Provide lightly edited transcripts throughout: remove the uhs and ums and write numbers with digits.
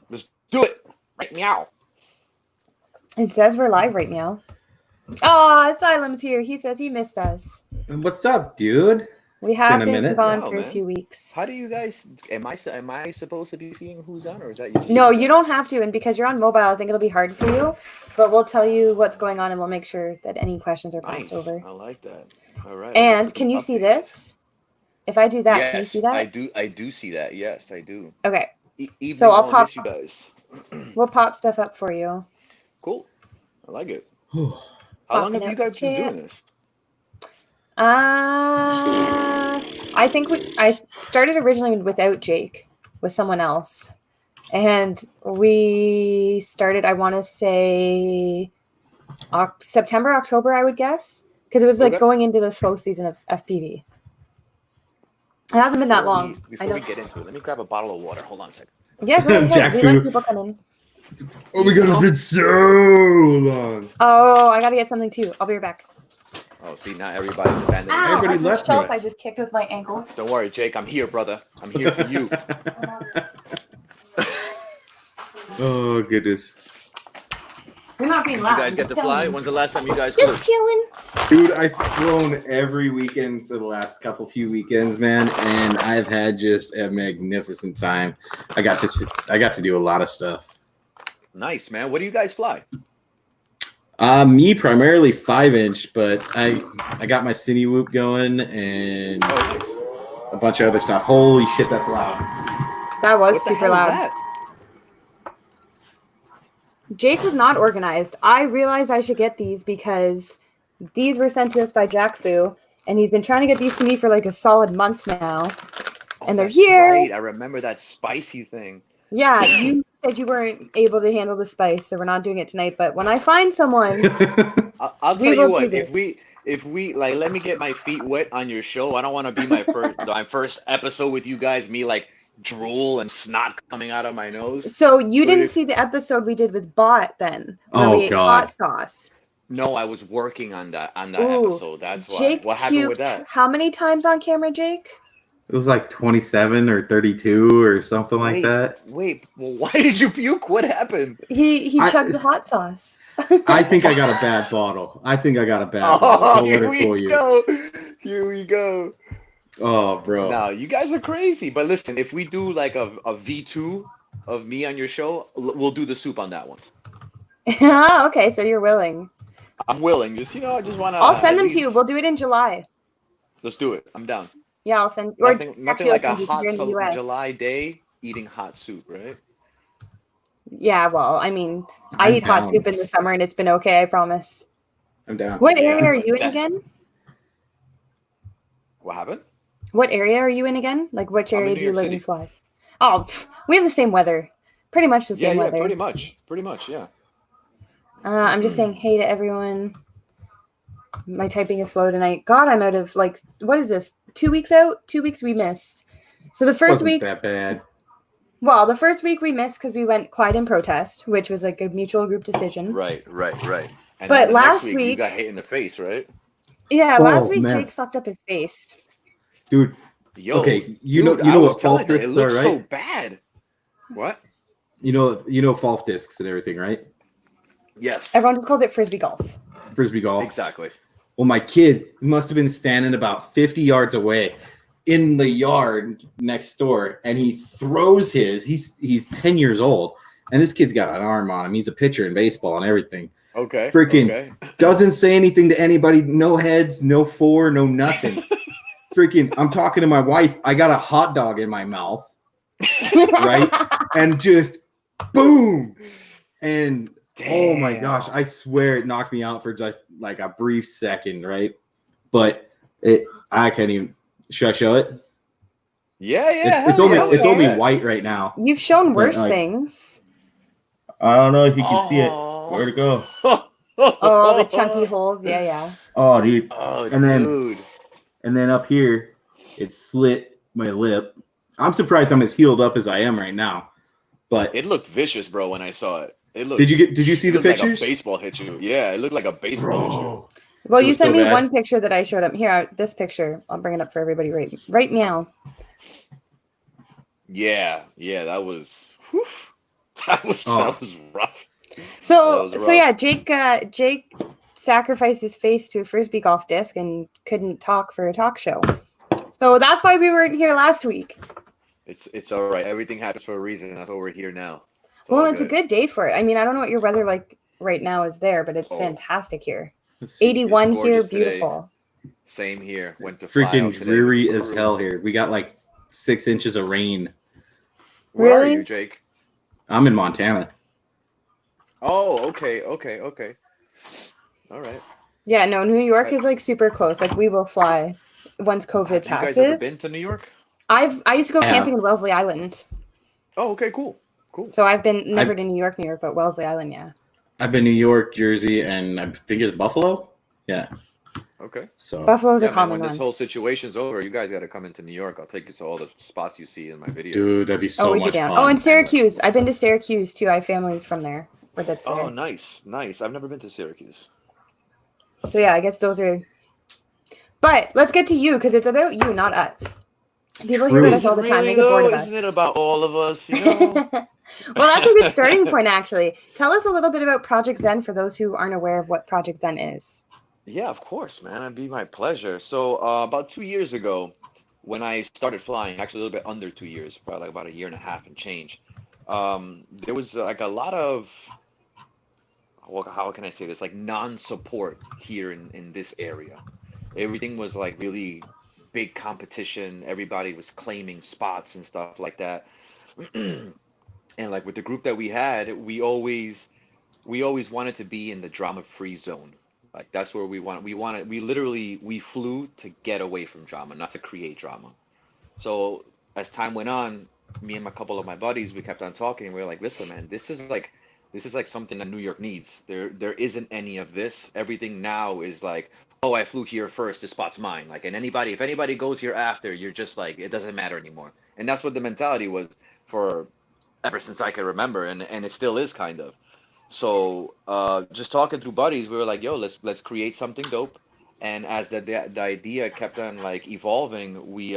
Let's do it. Right meow. It says we're live right now. Oh, Asylum's here. He says he missed us. What's up, dude? We have been minute. gone Wow, for a man. few weeks. How do you guys? Am I supposed to be seeing who's on, or is that you? Just No, seeing you guys? don't have to, and because you're on mobile, I think it'll be hard for you. But we'll tell you what's going on, and we'll make sure that any questions are passed Nice. over. I like that. All right. I love And to be can you see updated. this? If I do that, Yes, can you see I that? do. I do see that. Yes, I do. Okay, so Evening, I'll I'll pop. miss you guys. We'll pop stuff up for you. Cool. I like it. Whew. How long Popping have you up the guys been chat. doing this? I think I started originally without Jake, with someone else. And we started, I want to say September, October, I would guess. Because it was like Okay. going into the slow season of FPV. It hasn't been that long. I Before know. we get into it, let me grab a bottle of water. Hold on a second. Yeah, go ahead. Jack We let food. people come in. Oh my god, it's been so long. Oh, I got to get something too. I'll be right back. Oh, see, now everybody's abandoning. Ow, Everybody that's a left shelf me. I just kicked with my ankle. Don't worry, Jake. I'm here, brother. I'm here for you. Oh goodness, You're not being You loud. guys I'm get just to telling fly? you. When's the last time you guys flew? Just chilling. dude! I've flown every weekend for the last few weekends, man, and I've had just a magnificent time. I got to do a lot of stuff. Nice, man. What do you guys fly? Me primarily 5-inch, but I got my Cine Whoop going and Oh, nice. a bunch of other stuff. Holy shit, that's loud. That was What the super hell loud. is that? Jake was not organized. I realized I should get these because these were sent to us by Jack Fu, and he's been trying to get these to me for like a solid month now. Oh, And they're that's here. right. I remember that spicy thing. Yeah, you said you weren't able to handle the spice, so we're not doing it tonight. But when I find someone, I'll We tell you will do what. this. If we like, let me get my feet wet on your show. I don't want to be my first episode with you guys. Me like drool and snot coming out of my nose. so you But didn't if- see the episode we did with Bot then, where Oh, we ate God. hot sauce. No, I was working on that Ooh, episode. That's why. Jake What happened with puked that? how many times on camera, Jake? It was like 27 or 32 or something like that. Wait. Well, why did you puke? What happened? He chugged the hot sauce. I think I got a bad bottle. Oh, Don't let here her fool we you. go. Here we go. Oh, bro. No, you guys are crazy. But listen, if we do like a V2 of me on your show, we'll do the soup on that one. Okay, so you're willing. I'm willing. I just want to. I'll send them to you. We'll do it in July. Let's do it. I'm down. Yeah, I'll send. Nothing actually, like I'll a send you 'cause hot you're in the US. July day eating hot soup, right? Yeah, well, I mean, I I'm eat hot down. soup in the summer, and it's been okay. I promise. I'm down. What Yeah, area are you in that- again? What happened? What area are you in again? Like, which I'm in area New do you York live City. in? Fly? Oh, we have the same weather. Pretty much the same weather. Pretty much, yeah. I'm just saying hey to everyone. My typing is slow tonight. God, I'm out of what is this? 2 weeks out? 2 weeks we missed. So the first Wasn't week, that bad. well, the first week we missed because we went quiet in protest, which was like a mutual group decision. Right. And But then the last next week you week- got hit in the face, right? Yeah, Oh, last week man. Jake fucked up his face. Dude, Yo, okay, dude, you know I was what telling fault her, discs it are, looks right? so bad. What? You know fault discs and everything, right? Yes. Everyone just calls it frisbee golf. Frisbee golf. Exactly. Well, my kid must have been standing about 50 yards away in the yard next door, and he throws his. He's 10 years old, and this kid's got an arm on him. He's a pitcher in baseball and everything. Okay. Freaking Okay. doesn't say anything to anybody. No heads, no four, no nothing. Freaking, I'm talking to my wife. I got a hot dog in my mouth, right? And just boom. And oh my gosh, I swear it knocked me out for just like a brief second, right? But I can't even. Should I show it? Yeah. It's hell only yeah, it's only yeah. white right now. You've shown worse like- things. I don't know if you can see it. Oh. Where'd it go? Oh, the chunky holes. Yeah. Oh, dude. Oh, And then- dude. And then up here, it slit my lip. I'm surprised I'm as healed up as I am right now. But It looked vicious, bro, when I saw it. It looked. did you see it the looked like pictures? a baseball hit you. Yeah, it looked like a baseball hit you. Bro. Well, It you was sent so me bad. one picture that I showed up. Here, this picture. I'll bring it up for everybody right meow. Yeah, that was. Whew. That was rough. So That was so yeah, rough. Jake sacrificed his face to a frisbee golf disc and couldn't talk for a talk show. So that's why we weren't here last week. It's all right. Everything happens for a reason. That's why we're here now. Well, it's a good day for it. I mean, I don't know what your weather like right now is there, but it's Oh, fantastic here. Let's see. 81 It's here, gorgeous today. beautiful. Same here. Went to It's fly freaking out today. dreary as hell here. We got like 6 inches of rain. Where are Really? you, Jake? I'm in Montana. Oh, okay. All right. Yeah, no, New York is like super close. Like we will fly once COVID Have you passes. guys ever been to New York? I used to go Yeah. camping in Wellesley Island. Oh, okay, cool. So I've been never to New York, but Wellesley Island, yeah. I've been New York, Jersey, and I think it's Buffalo. Yeah. Okay. So Buffalo's Yeah, a man, common when one. this whole situation's over, you guys got to come into New York. I'll take you to all the spots you see in my videos. dude, that'd be so we'd be much down. fun. Oh, and Syracuse. I've been to Syracuse too. I have family from there. Or that's there. Oh, nice. I've never been to Syracuse. So yeah, I guess those are. But let's get to you because it's about you, not us. People hear about us all the time. They get bored of us. Isn't it about all of us? You know. Well, that's a good starting point, actually. Tell us a little bit about Project Zen for those who aren't aware of what Project Zen is. Yeah, of course, man. It'd be my pleasure. So, about 2 years ago, when I started flying, actually a little bit under 2 years, probably like about a year and a half and change, there was like a lot of, well, how can I say this, like non-support here in this area. Everything was like really big competition. Everybody was claiming spots and stuff like that. And like with the group that we had, we always wanted to be in the drama-free zone. Like that's where we flew to get away from drama, not to create drama. So as time went on, me and a couple of my buddies, we kept on talking, and we were like, listen, man, this is like something that New York needs. There isn't any of this. Everything now is like, oh, I flew here first, this spot's mine. Like, and if anybody goes here after, you're just like, it doesn't matter anymore. And that's what the mentality was for ever since I can remember, and it still is kind of. So just talking through buddies, we were like, yo, let's create something dope. And as the idea kept on like evolving, we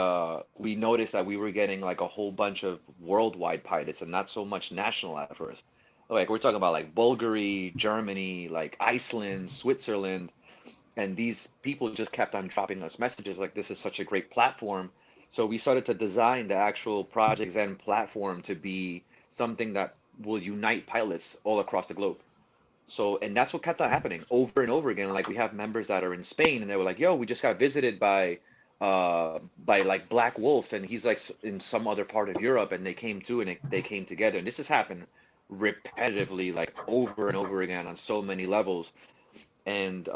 noticed that we were getting like a whole bunch of worldwide pilots and not so much national at first. Like we're talking about like Bulgaria, Germany, like Iceland, Switzerland, and these people just kept on dropping us messages like this is such a great platform. So we started to design the actual Project Zen platform to be something that will unite pilots all across the globe. So, and that's what kept on happening over and over again. Like we have members that are in Spain, and they were like, "Yo, we just got visited by like Black Wolf, and he's like in some other part of Europe, and they came too, and they came together." And this has happened repetitively, like over and over again on so many levels. And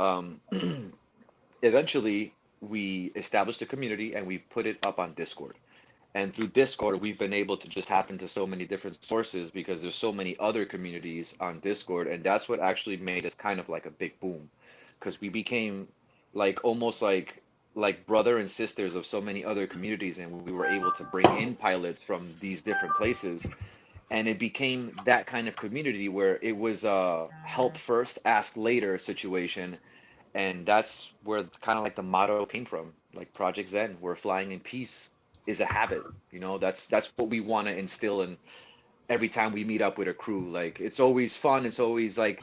eventually, we established a community, and we put it up on Discord. And through Discord, we've been able to just tap into so many different sources because there's so many other communities on Discord, and that's what actually made us kind of like a big boom, because we became like almost like brother and sisters of so many other communities, and we were able to bring in pilots from these different places, and it became that kind of community where it was a help first, ask later situation, and that's where kind of like the motto came from, like Project Zen, where flying in peace is a habit. That's what we want to instill in every time we meet up with a crew. Like it's always fun, it's always like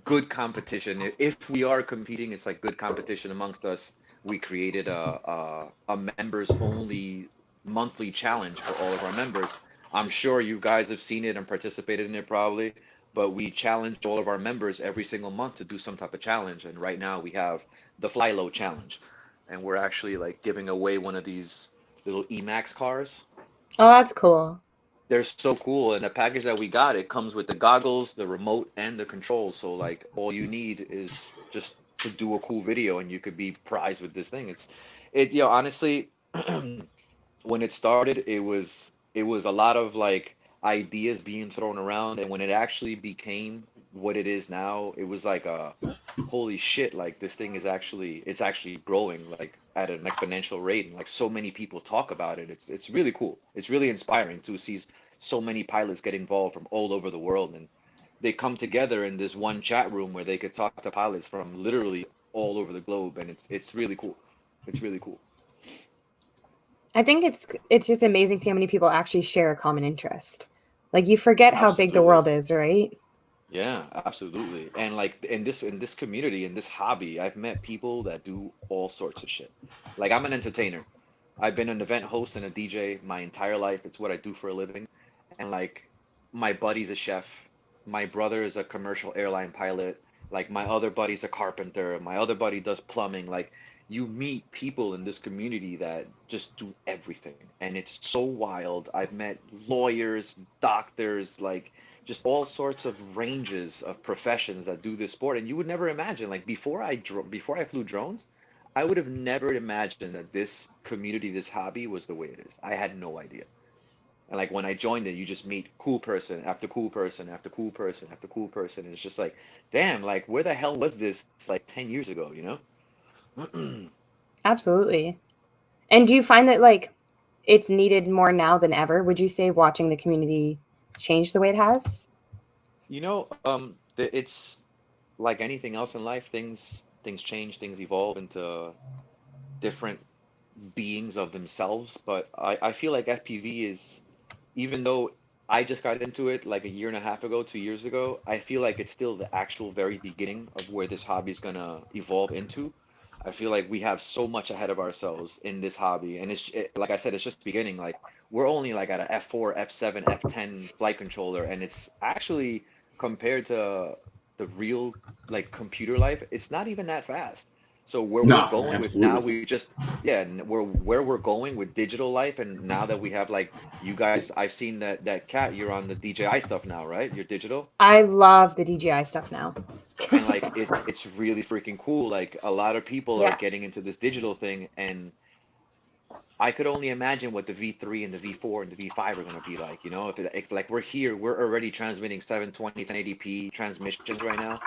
good competition. If we are competing, it's like good competition amongst us. We created a members only monthly challenge for all of our members. I'm sure you guys have seen it and participated in it probably, but we challenge all of our members every single month to do some type of challenge. And right now we have the Fly Low challenge, and we're actually like giving away one of these little Emax cars. Oh, that's cool. They're so cool, and the package that we got, it comes with the goggles, the remote, and the controls. So like all you need is just to do a cool video, and you could be prized with this thing. Honestly, when it started, it was a lot of like ideas being thrown around, and when it actually became what it is now, it was like a holy shit, like this thing it's actually growing like at an exponential rate, and like so many people talk about it. It's really cool. It's really inspiring to see so many pilots get involved from all over the world, and they come together in this one chat room where they could talk to pilots from literally all over the globe, and it's really cool. It's really cool. I think it's just amazing to see how many people actually share a common interest. Like you forget how big the Absolutely. world is, right? Yeah, absolutely. And like in this community, in this hobby, I've met people that do all sorts of shit. Like I'm an entertainer. I've been an event host and a DJ my entire life. It's what I do for a living. And like my buddy's a chef. My brother is a commercial airline pilot. Like my other buddy's a carpenter. My other buddy does plumbing. Like you meet people in this community that just do everything. And it's so wild. I've met lawyers, doctors, like just all sorts of ranges of professions that do this sport. And you would never imagine, like before I flew drones, I would have never imagined that this community, this hobby was the way it is. I had no idea. And like when I joined it, you just meet cool person after cool person after cool person after cool person. And it's just like, damn, like where the hell was this like 10 years ago, you know? Absolutely. And do you find that like it's needed more now than ever? Would you say watching the community change the way it has? You know, it's like anything else in life, things change, things evolve into different beings of themselves. But I feel like FPV is, even though I just got into it like a year and a half ago, 2 years ago, I feel like it's still the actual very beginning of where this hobby is gonna evolve into. I feel like we have so much ahead of ourselves in this hobby, and like I said, it's just beginning. Like we're only like at a F4, F7, F10 flight controller, and it's actually compared to the real like computer life, it's not even that fast. So where we're No, going with now, absolutely. we just yeah, we're where we're going with digital life, and now that we have like you guys, I've seen that cat, you're on the DJI stuff now, right? You're digital. I love the DJI stuff now. And like it's really freaking cool. Like a lot of people are Yeah. getting into this digital thing, and I could only imagine what the V3 and the V4 and the V5 are going to be like. You know, if like we're here, we're already transmitting 720, 1080p transmissions right now.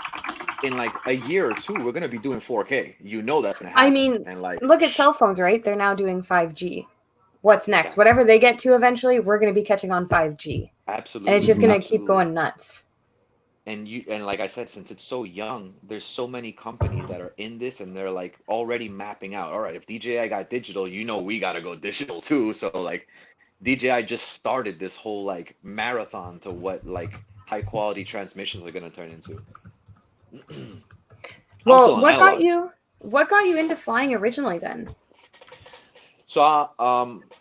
In like a year or two, we're going to be doing 4K. You know that's going to I happen. mean, And like look at cell phones, right? They're now doing 5G. What's next? exactly, Whatever they get to eventually, we're going to be catching on 5G. And it's just absolutely, going Mhm. to keep absolutely. going nuts. And like I said, since it's so young, there's so many companies that are in this, and they're like already mapping out. All right, if DJI got digital, you know we got to go digital too. So like DJI just started this whole like marathon to what like high quality transmissions are gonna turn into. I'm Well, still on analog. what got you into flying originally then? So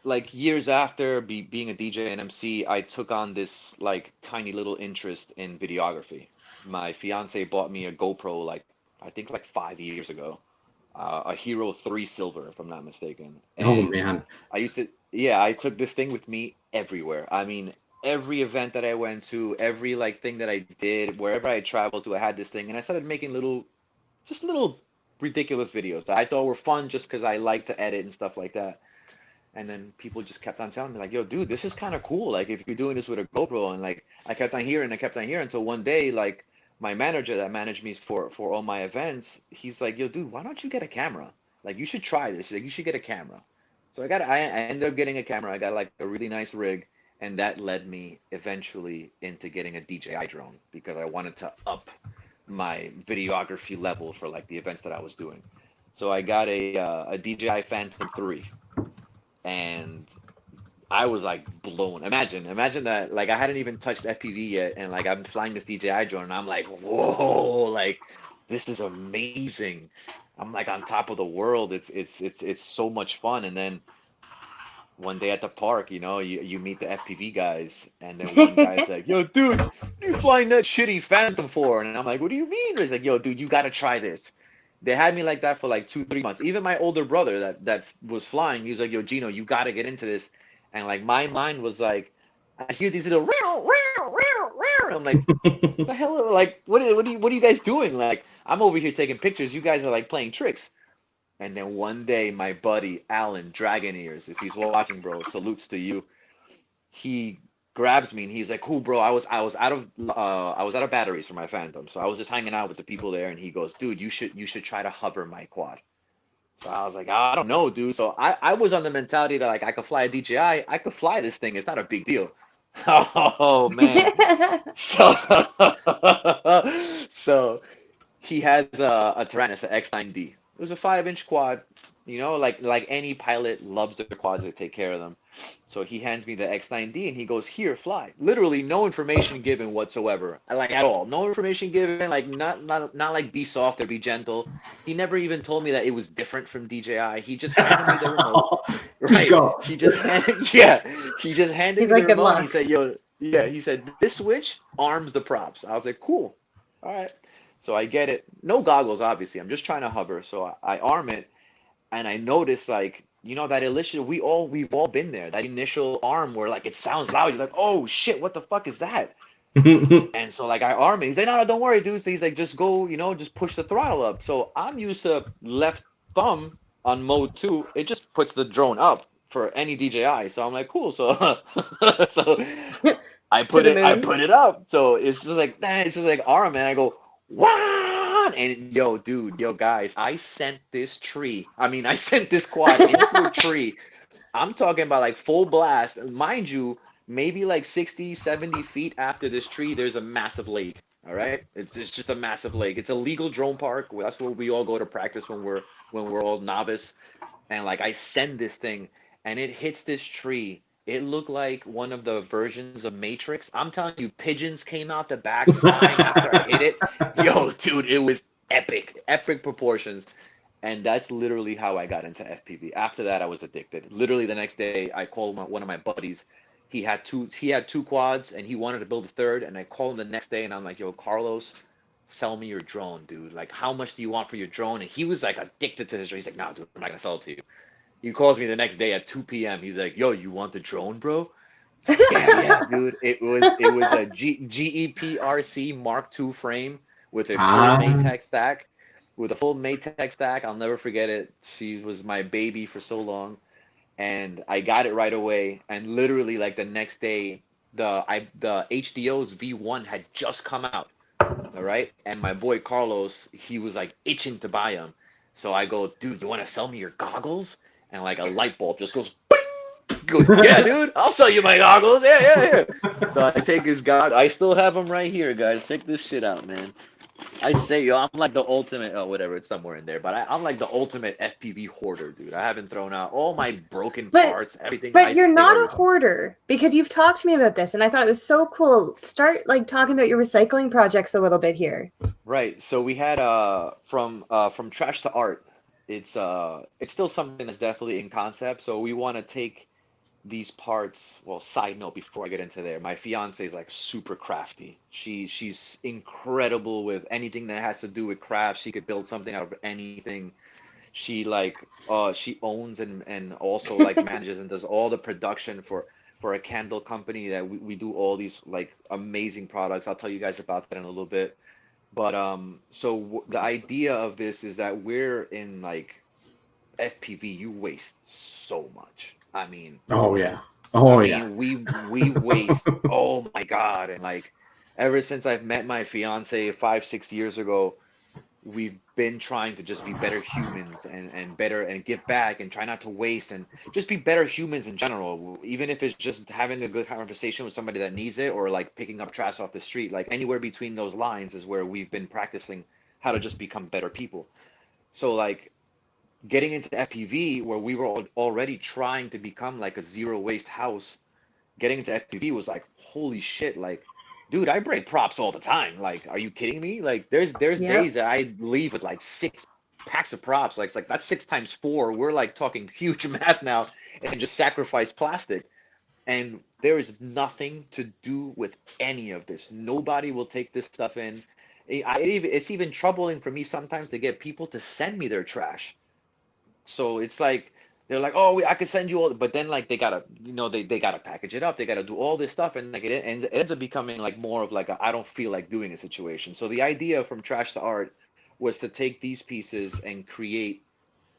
like years after being a DJ and MC, I took on this like tiny little interest in videography. My fiance bought me a GoPro like I think like 5 years ago, a Hero 3 Silver if I'm not mistaken. Oh And man. I used to, yeah, I took this thing with me everywhere. I mean, every event that I went to, every like thing that I did, wherever I traveled to, I had this thing, and I started making just little ridiculous videos that I thought were fun just because I like to edit and stuff like that. And then people just kept on telling me like, "Yo, dude, this is kind of cool. Like, if you're doing this with a GoPro," and like, I kept on hearing until one day, like, my manager that managed me for all my events, he's like, "Yo, dude, why don't you get a camera? Like, you should try this. Like, you should get a camera." So I ended up getting a camera. I got like a really nice rig, and that led me eventually into getting a DJI drone because I wanted to up my videography level for like the events that I was doing. So I got a DJI Phantom 3, and I was like blown. Imagine that. Like I hadn't even touched FPV yet, and like I'm flying this DJI drone, and I'm like, whoa, like this is amazing. I'm like on top of the world. It's so much fun. And then one day at the park, you know, you meet the FPV guys, and then one guy's like, "Yo, dude, what are you flying that shitty Phantom for?" And I'm like, "What do you mean?" He's like, "Yo, dude, you gotta try this." They had me like that for like 2, 3 months. Even my older brother that was flying, he was like, "Yo, Gino, you gotta get into this." And like my mind was like, I hear these little row, row, row, row. I'm like, the hell, like, what are you guys doing? Like, I'm over here taking pictures. You guys are like playing tricks. And then one day, my buddy Alan Dragon Ears, if he's watching, bro, salutes to you. He grabs me and he's like, "Cool, bro. I was out of batteries for my Phantom, so I was just hanging out with the people there." And he goes, "Dude, you should try to hover my quad." So I was like, "I don't know, dude." So I was on the mentality that like I could fly a DJI, I could fly this thing. It's not a big deal. Oh man. So so he has a Tyrannus, an X9D. It was a 5-inch quad. You know, like any pilot loves their quads, they take care of them. So he hands me the X9D and he goes, "Here, fly." Literally no information given whatsoever, like at all. No information given, like not like be soft or be gentle. He never even told me that it was different from DJI. He just handed me the remote. Just Right. go. He just handed, yeah, he just handed He's me the like, good remote and he luck. said, "Yo, yeah," he said, "This switch arms the props." I was like, "Cool. All right." So I get it. No goggles, obviously. I'm just trying to hover. So I arm it and I notice like, that initial we've all been there. That initial arm where like it sounds loud. You're like, "Oh shit, what the fuck is that?" And so like I arm it. He's like, "No, no, don't worry, dude." So he's like, "Just go, just push the throttle up." So I'm used to left thumb on mode 2. It just puts the drone up for any DJI. So I'm like, "Cool." So so To the I moon. put it up. So it's just like that. It's just like arm, and I go, "Wow!" And yo, dude, yo, guys, I sent this tree. I mean, I sent this quad into a tree. I'm talking about like full blast. Mind you, maybe like 60, 70 feet after this tree, there's a massive lake. All right? It's just a massive lake. It's a legal drone park. That's where we all go to practice when we're all novice. And like I send this thing and it hits this tree. It looked like one of the versions of Matrix. I'm telling you, pigeons came out the back flying after I hit it. Yo, dude, it was epic, epic proportions. And that's literally how I got into FPV. After that, I was addicted. Literally the next day, I called one of my buddies. He had two quads and he wanted to build a third. And I called him the next day and I'm like, "Yo, Carlos, sell me your drone, dude. Like, how much do you want for your drone?" And he was like addicted to this drone. He's like, "No, dude, I'm not gonna sell it to you." He calls me the next day at 2 p.m. He's like, "Yo, you want the drone, bro?" It's like, "Damn, yeah, dude." It was a GEPRC Mark II frame with a full Ah, Maytag stack. With a full Maytag stack, I'll never forget it. She was my baby for so long, and I got it right away. And literally, like the next day, the HDO's V1 had just come out. All right, and my boy Carlos, he was like itching to buy them. So I go, "Dude, you want to sell me your goggles?" And like a light bulb just goes, "Bing!" He goes, "Yeah, dude, I'll sell you my goggles. Yeah, yeah, yeah." So I take his goggles. I still have them right here, guys. Check this shit out, man. I say, yo, I'm like the ultimate, oh, whatever, it's somewhere in there, but I'm like the ultimate FPV hoarder, dude. I haven't thrown out all my broken But parts, everything. I but you're save not a everything. hoarder because you've talked to me about this and I thought it was so cool. Start like talking about your recycling projects a little bit here. Right. So we had from trash to art. It's still something that's definitely in concept. So we want to take these parts. Well, side note before I get into there, my fiance is like super crafty. She's incredible with anything that has to do with craft. She could build something out of anything. She owns and also like manages and does all the production for a candle company that we do all these like amazing products. I'll tell you guys about that in a little bit. But so the idea of this is that we're in like FPV, you waste so much. oh yeah. I Oh yeah. mean, we waste. Oh my God! And like, ever since I've met my fiance 5, 6 years ago, we've been trying to just be better humans and better and give back and try not to waste and just be better humans in general. Even if it's just having a good conversation with somebody that needs it or like picking up trash off the street, like anywhere between those lines is where we've been practicing how to just become better people. So like getting into FPV where we were already trying to become like a zero waste house, getting into FPV was like, holy shit, like, dude, I break props all the time. Like, are you kidding me? Like, there's days Yep. that I leave with like 6 packs of props. Like, it's like that's 6 times 4. We're like talking huge math now, and just sacrifice plastic. And there is nothing to do with any of this. Nobody will take this stuff in. It's even troubling for me sometimes to get people to send me their trash. So it's like they're like, "Oh, I could send you all," but then like they gotta, they gotta package it up. They gotta do all this stuff, and like it ends up becoming like more of like a I don't feel like doing a situation. So the idea from trash to art was to take these pieces and create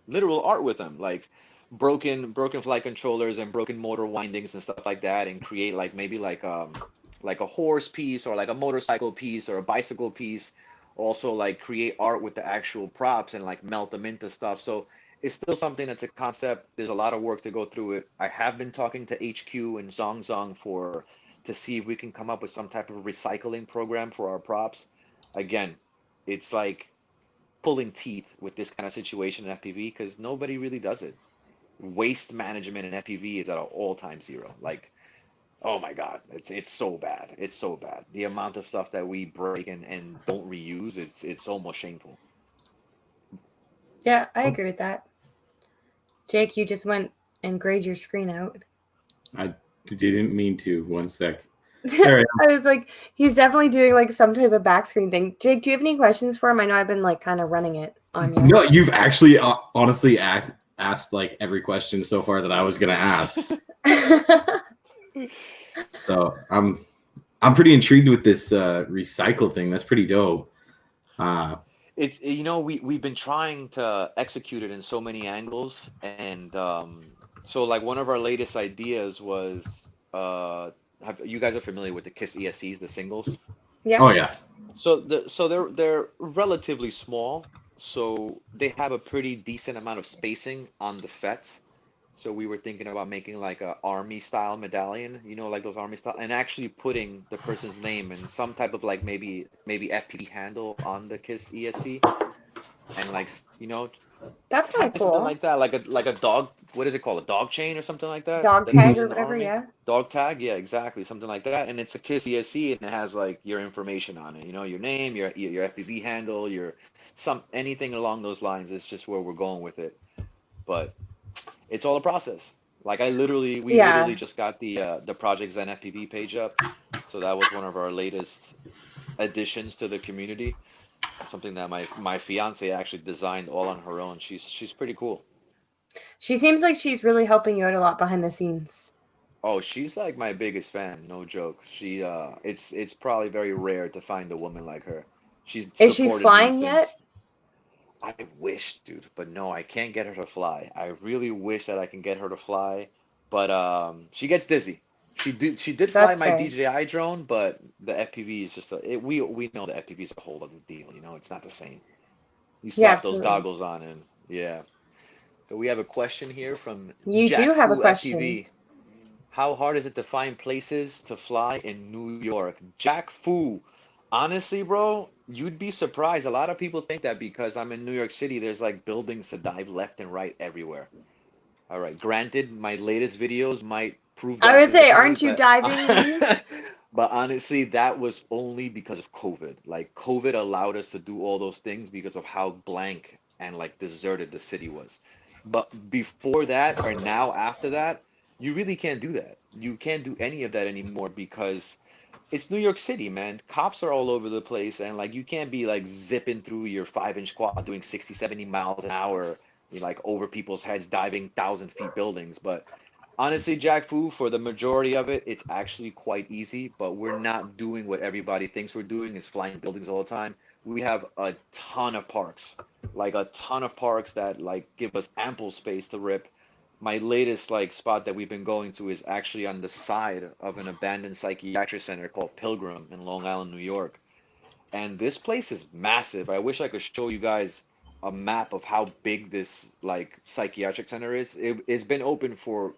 literal art with them, like broken flight controllers and broken motor windings and stuff like that, and create like maybe like a horse piece or like a motorcycle piece or a bicycle piece. Also like create art with the actual props and like melt them into stuff. So it's still something that's a concept. There's a lot of work to go through it. I have been talking to HQ and Zong Zong for to see if we can come up with some type of recycling program for our props. Again, it's like pulling teeth with this kind of situation in FPV because nobody really does it. waste management in FPV is at an all-time zero. Like, oh my God, it's so bad. It's so bad. The amount of stuff that we break and don't reuse, it's almost shameful. Yeah, I agree with that. Jake, you just went and grayed your screen out. I didn't mean to. One sec. There I I was like, he's definitely doing like some type of back screen thing. Jake, do you have any questions for him? I know I've been like kind of running it on you. No, you've actually honestly asked like every question so far that I was gonna ask. So I'm pretty intrigued with this recycle thing. That's pretty dope. It's we've been trying to execute it in so many angles, and so like one of our latest ideas was you guys are familiar with the KISS ESCs, the singles? Yeah. Oh yeah. So they're relatively small, so they have a pretty decent amount of spacing on the FETs. So we were thinking about making like a army style medallion, like those army style, and actually putting the person's name and some type of like maybe FPV handle on the KISS ESC, and like That's kind of something cool. like that, like a dog. What is it called? A dog chain or something like that? Dog That they tag use or in the whatever, army? yeah. Dog tag, yeah, exactly, something like that. And it's a KISS ESC, and it has like your information on it. Your name, your FPV handle, your anything along those lines. It's just where we're going with it. But it's all a process. Like we Yeah. literally just got the Project Zen FPV page up, so that was one of our latest additions to the community. Something that my fiance actually designed all on her own. She's pretty cool. She seems like she's really helping you out a lot behind the scenes. Oh, she's like my biggest fan, no joke. It's probably very rare to find a woman like her. She's Is she supported me flying yet? since I wish, dude, but no, I can't get her to fly. I really wish that I can get her to fly, but she gets dizzy. She did fly That's my fair. DJI drone, but the FPV is just we know the FPV is a whole other deal, it's not the same. You Yeah, slap those absolutely. goggles on and yeah. So we have a question here from You do Jack have a Fu question. FPV. How hard is it to find places to fly in New York? Jack Fu, honestly, bro, you'd be surprised. A lot of people think that because I'm in New York City, there's like buildings to dive left and right everywhere. All right, granted, my latest videos might prove I that would say, differently, aren't you but diving in these? but honestly, that was only because of COVID. Like COVID allowed us to do all those things because of how blank and like deserted the city was. But before that or now after that, you really can't do that. You can't do any of that anymore because it's New York City, man. Cops are all over the place, and like you can't be like zipping through your 5-inch quad doing 60, 70 miles an hour, like over people's heads, diving 1,000 feet buildings. But honestly, Jack Fu, for the majority of it, it's actually quite easy, but we're not doing what everybody thinks we're doing, is flying buildings all the time. We have a ton of parks, like a ton of parks that like give us ample space to rip. My latest like spot that we've been going to is actually on the side of an abandoned psychiatric center called Pilgrim in Long Island, New York. And this place is massive. I wish I could show you guys a map of how big this like psychiatric center is. It's been open for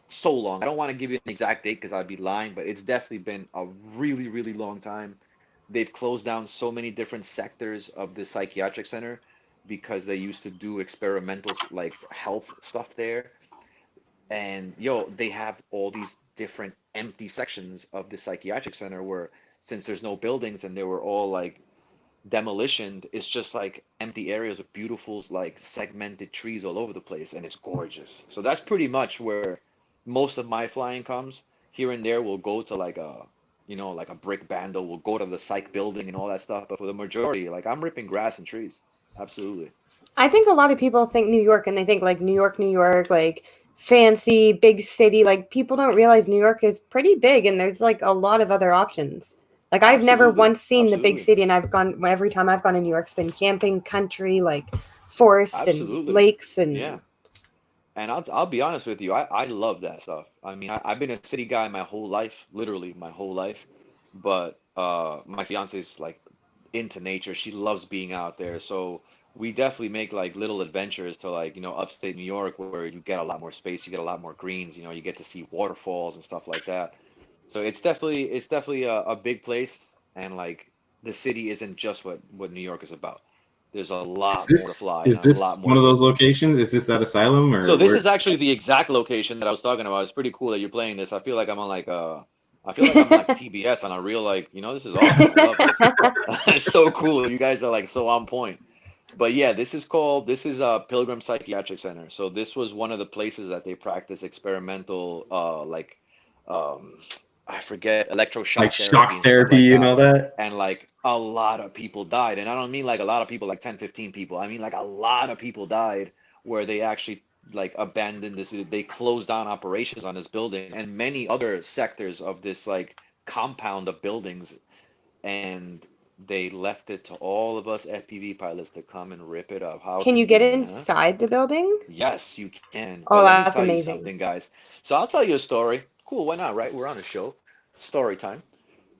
so long. I don't want to give you an exact date because I'd be lying, but it's definitely been a really, really long time. They've closed down so many different sectors of the psychiatric center because they used to do experimental like health stuff there. And they have all these different empty sections of the psychiatric center where since there's no buildings and they were all like demolitioned, it's just like empty areas with beautiful like segmented trees all over the place, and it's gorgeous. So that's pretty much where most of my flying comes. Here and there we'll go to like like a brick bando, we'll go to the psych building and all that stuff, but for the majority, like I'm ripping grass and trees. Absolutely. I think a lot of people think New York and they think like New York, like fancy, big city. Like people don't realize New York is pretty big and there's like a lot of other options. Like I've never Absolutely. once seen the big Absolutely. city and I've gone every time I've gone to New York, it's been camping, country, like forest and Absolutely. lakes Yeah. and And I'll be honest with you, I love that stuff. I mean, I've been a city guy my whole life, literally my whole life. But my fiance's like into nature. She loves being out there. So we definitely make like little adventures to like, upstate New York where you get a lot more space, you get a lot more greens, you get to see waterfalls and stuff like that. So it's definitely a big place, and like the city isn't just what New York is about. There's a lot more to fly Is and a this lot more one to of those visit. locations? Is this that asylum or So this where? is actually the exact location that I was talking about. It's pretty cool that you're playing this. I feel like I'm on like I feel like I'm on like TBS on a real like, this is awesome. I love this. It's so cool. You guys are like so on point. But yeah, this is Pilgrim Psychiatric Center. So this was one of the places that they practice experimental like um I forget Like electroshock therapy shock and stuff like therapy and that. all that? And like a lot of people died. And I don't mean like a lot of people like 10, 15 people. I mean like a lot of people died where they actually like abandoned this. They closed down operations on this building and many other sectors of this like compound of buildings, and they left it to all of us FPV pilots to come and rip it up. How Can you get convenient, huh? inside the building? Yes, you can. Oh, But let me that's tell you amazing. something, guys. So I'll tell you a story. Cool, why not, right? We're on a show. Story time.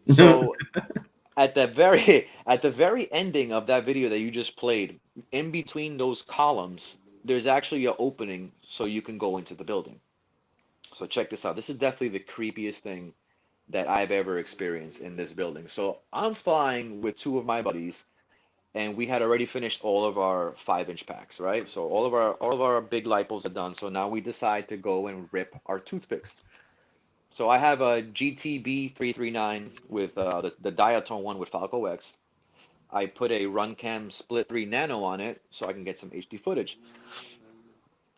So at the very at the very ending of that video that you just played, in between those columns, there's actually an opening so you can go into the building. So check this out. This is definitely the creepiest thing that I've ever experienced in this building. So I'm flying with two of my buddies, and we had already finished all of our 5-inch packs, right? So all of our big lipos are done. So now we decide to go and rip our toothpicks. So I have a GTB 339 with the diatone one with Falco X. I put a Runcam Split 3 Nano on it so I can get some HD footage.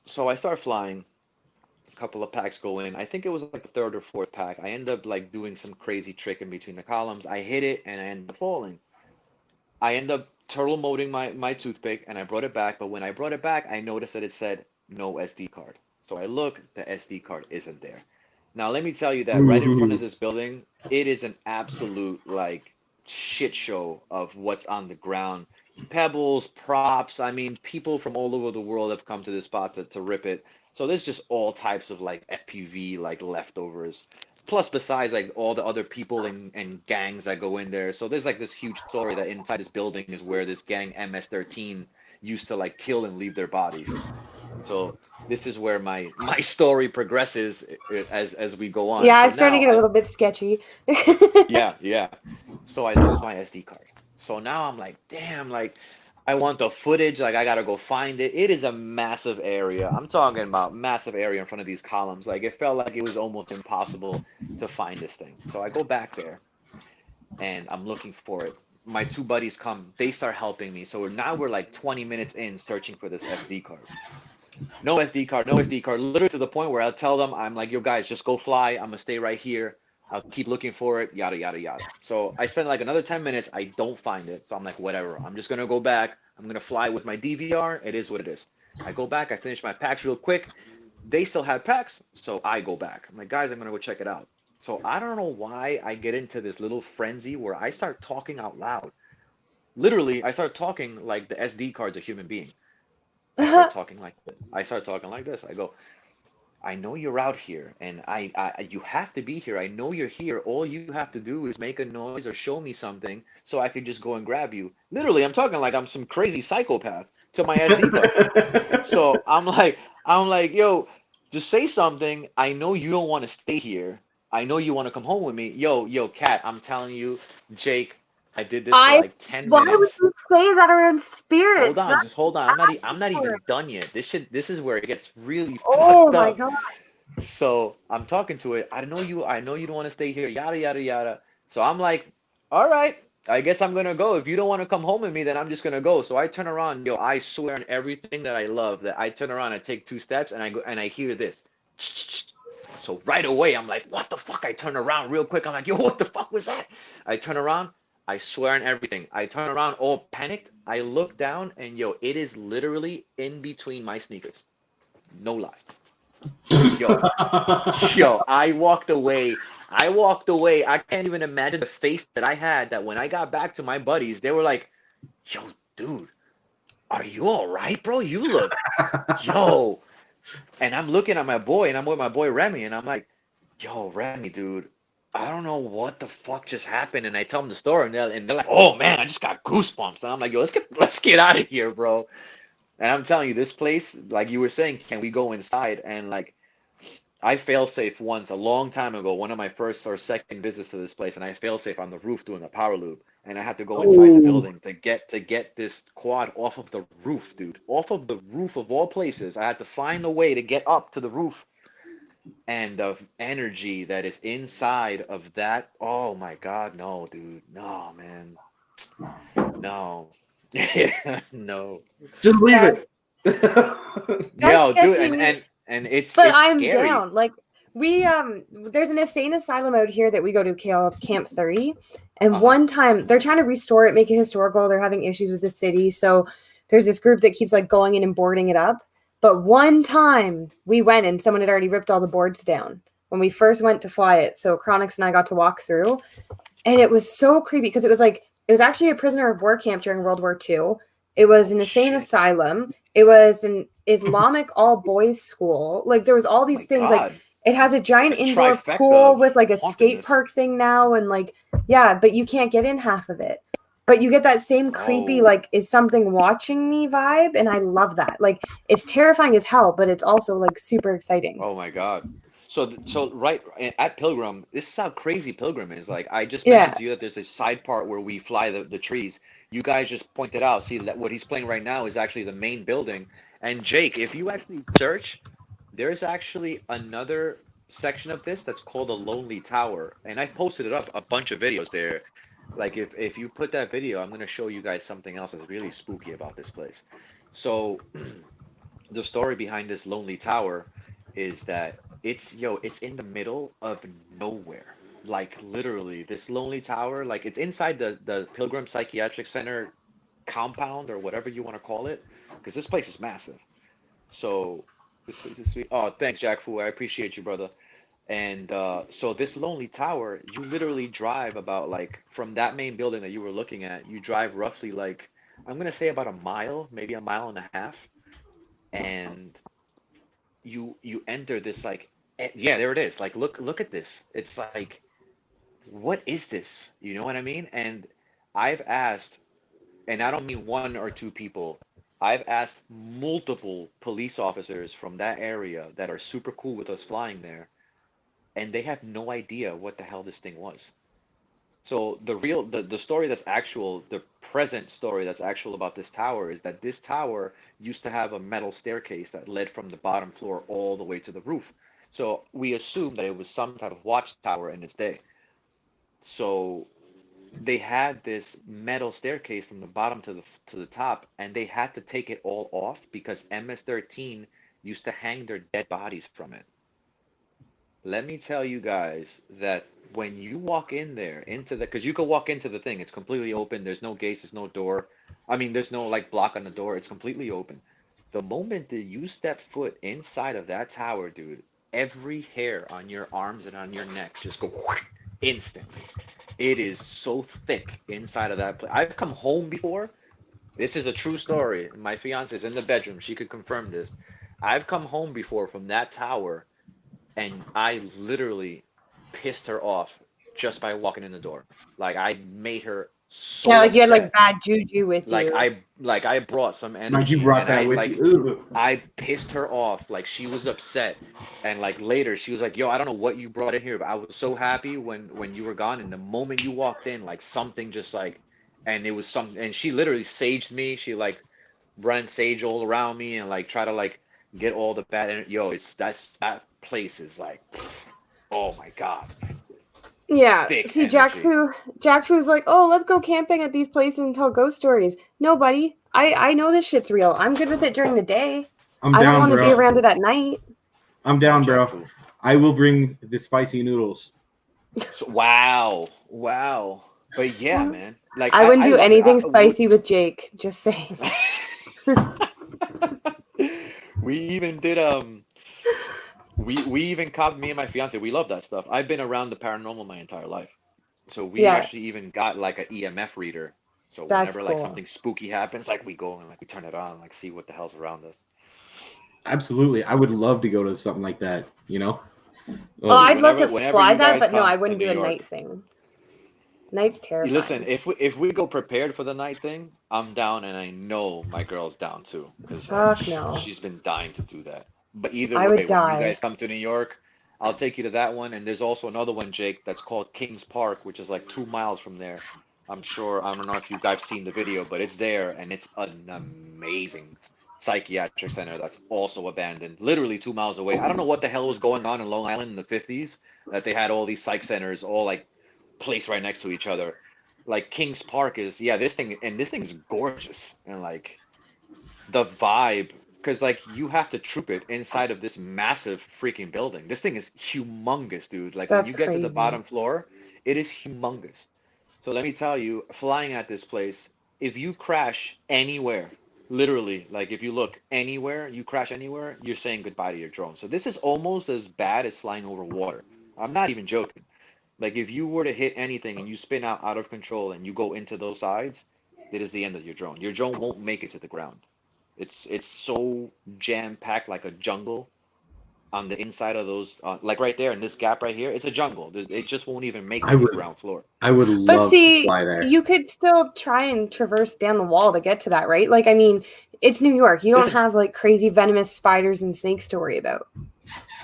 So I start flying. A couple of packs go in. I think it was like the third or fourth pack. I end up like doing some crazy trick in between the columns. I hit it and I end up falling. I end up turtle moding my toothpick and I brought it back. But when I brought it back, I noticed that it said no SD card. So I look, the SD card isn't there. Now let me tell you that right in front of Ooh. this building, it is an absolute like shit show of what's on the ground. Pebbles, props. I mean, people from all over the world have come to this spot to rip it. So there's just all types of like FPV like leftovers. Plus, besides like all the other people and gangs that go in there. So there's like this huge story that inside this building is where this gang MS-13 used to like kill and leave their bodies. So this is where my story progresses as we go on. Yeah, So it's starting now to get a little bit sketchy. yeah. So I lose my SD card. So now I'm like, damn, like I want the footage, like I gotta go find it. It is a massive area. I'm talking about massive area in front of these columns. Like it felt like it was almost impossible to find this thing. So I go back there and I'm looking for it. My two buddies come, they start helping me. So now we're like 20 minutes in searching for this SD card. No SD card, no SD card. Literally to the point where I'll tell them, I'm like, yo guys, just go fly. I'm gonna stay right here. I'll keep looking for it, yada yada yada. So I spend like another 10 minutes. I don't find it. So I'm like, whatever. I'm just gonna go back. I'm gonna fly with my DVR. It is what it is. I go back. I finish my packs real quick. They still have packs, so I go back. I'm like, guys, I'm gonna go check it out. So I don't know why I get into this little frenzy where I start talking out loud. Literally, I start talking like the SD card's a human being. I start talking like this. I go, I know you're out here, and you have to be here. I know you're here. All you have to do is make a noise or show me something, so I could just go and grab you. Literally, I'm talking like I'm some crazy psychopath to my SD card. So I'm like, yo, just say something. I know you don't want to stay here. I know you want to come home with me. Yo, Kat, I'm telling you, Jake, I did this for I. like 10 Why would minutes. you say that around Hold spirits? on, That's just hold on. I'm not even awkward. done yet. This is where it gets really Oh fucked my up. god. So I'm talking to it. I know you don't want to stay here, yada yada yada. So I'm like, all right, I guess I'm gonna go. If you don't want to come home with me, then I'm just gonna go. So I turn around, yo, I swear on everything that I love that I turn around and take 2 steps and I go and I hear this. So right away I'm like, what the fuck? I turn around real quick. I'm like, yo, what the fuck was that? I turn around, I swear on everything. I turn around all panicked. I look down and yo, it is literally in between my sneakers. No lie. Yo, yo, I walked away. I walked away. I can't even imagine the face that I had that when I got back to my buddies, they were like, yo, dude, are you all right, bro? You look, yo. And I'm looking at my boy and I'm with my boy Remy and I'm like, yo, Remy, dude, I don't know what the fuck just happened. And I tell them the story and they're like, oh man, I just got goosebumps. And I'm like, yo, let's get out of here, bro. And I'm telling you, this place, like you were saying, can we go inside? And like, I fail safe once a long time ago, one of my first or second visits to this place, and I fail safe on the roof doing a power loop, and I had to go inside the Oh, building to get this quad off of the roof, dude. Off of the roof of all places. I had to find a way to get up to the roof, and the energy that is inside of that. Oh my God, no, dude. No, man. No. No. just leave That's it. that's Yo, dude, sketchy me. and it's But it's I'm scary. down. Like we there's an insane asylum out here that we go to called Camp 30. And Uh-huh. one time they're trying to restore it, make it historical. They're having issues with the city. So there's this group that keeps like going in and boarding it up. But one time we went and someone had already ripped all the boards down when we first went to fly it. So Chronix and I got to walk through. And it was so creepy because it was actually a prisoner of war camp during World War II. It was Oh an insane shit. asylum. It was an Islamic all boys school. Like there was all Oh these my things. Like God. it has a giant Like a indoor trifecta pool of with like a skate hauntedness. park thing now, and like yeah, but you can't get in half of it. But you get that same creepy Oh, like is something watching me vibe, and I love that. Like it's terrifying as hell, but it's also like super exciting. oh my God. So right at Pilgrim, this is how crazy Pilgrim is. Like I just mentioned Yeah. to you that there's a side part where we fly the trees. You guys just pointed out. See that what he's playing right now is actually the main building. And Jake, if you actually search, there's actually another section of this that's called the Lonely Tower, and I posted it up a bunch of videos there. Like if you put that video, I'm gonna show you guys something else that's really spooky about this place. So the story behind this Lonely Tower is that it's in the middle of nowhere. Like literally, this Lonely Tower, like it's inside the Pilgrim Psychiatric Center compound or whatever you want to call it, because this place is massive. So this place is sweet. Oh, thanks, Jack Fu. I appreciate you, brother. And so this Lonely Tower, you literally drive about like from that main building that you were looking at, you drive roughly like I'm gonna say about a mile, maybe a mile and a half, and you enter this like yeah, there it is. Like look at this. It's like what is this? You know what I mean? And I've asked, and I don't mean one or two people. I've asked multiple police officers from that area that are super cool with us flying there, and they have no idea what the hell this thing was. So the story that's actual, the present story that's actual about this tower is that this tower used to have a metal staircase that led from the bottom floor all the way to the roof. So we assume that it was some type of watchtower in its day. So they had this metal staircase from the bottom to the top, and they had to take it all off because MS-13 used to hang their dead bodies from it. Let me tell you guys that when you walk in there into the, because you can walk into the thing, it's completely open. There's no gates, there's no door. I mean, there's no like block on the door. It's completely open. The moment that you step foot inside of that tower, dude, every hair on your arms and on your neck just go instantly. It is so thick inside of that place. I've come home before. This is a true story. My fiance is in the bedroom. She could confirm this. I've come home before from that tower and I literally pissed her off just by walking in the door. Like I made her Yeah, so like you had like upset. bad juju with Like you. I brought some like you energy brought and that I with like you. Ugh. I pissed her off. Like she was upset. And like later she was like, "Yo, I don't know what you brought in here, but I was so happy when you were gone and the moment you walked in, like something just like and it was some and she literally saged me. She like ran sage all around me and like try to like get all the bad energy. Yo, that place is like oh my God, Yeah. thick See, energy. Jack Fu's like, oh, let's go camping at these places and tell ghost stories. No, buddy. I know this shit's real. I'm good with it during the day. I'm I don't down, want to be bro. around it at night. I'm Oh, down, Jack bro. Fu. I will bring the spicy noodles. So, wow, wow. But yeah, man. Like I wouldn't I do love it. anything spicy with Jake. Just saying. We even did we even copped me and my fiance. We love that stuff. I've been around the paranormal my entire life. So we Yeah, actually even got like an EMF reader. So that's whenever like cool. something spooky happens, like we go and like we turn it on, like see what the hell's around us. Absolutely. I would love to go to something like that, you know? Oh, Oh, Dude, I'd love to whenever fly you that, guys but no, I come to wouldn't New do a York, night thing. Night's listen, terrifying. if we go prepared for the night thing, I'm down, and I know my girl's down too, because Fuck no. she's been dying to do that. But either I would way, when you die. guys come to New York, I'll take you to that one. And there's also another one, Jake, that's called Kings Park, which is like 2 miles from there. I'm sure, I don't know if you guys seen the video, but it's there and it's an amazing psychiatric center that's also abandoned, literally 2 miles away. I don't know what the hell was going on in Long Island in the 50s that they had all these psych centers all like placed right next to each other. Like Kings Park is, yeah, this thing is gorgeous and like the vibe, because like you have to troop it inside of this massive freaking building. This thing is humongous, dude. Like when That's you get to the crazy. bottom floor, it is humongous. So let me tell you, flying at this place, if you crash anywhere, literally, like if you look anywhere, you crash anywhere, you're saying goodbye to your drone. So this is almost as bad as flying over water. I'm not even joking. Like if you were to hit anything and you spin out of control and you go into those sides, it is the end of your drone. Your drone won't make it to the ground. It's so jam packed like a jungle on the inside of those like right there in this gap right here. It's a jungle. It just won't even make I it to the would ground floor. I would But love to see, fly there. you could still try and traverse down the wall to get to that, right? Like, I mean, it's New York. You don't Listen, have like crazy venomous spiders and snakes to worry about.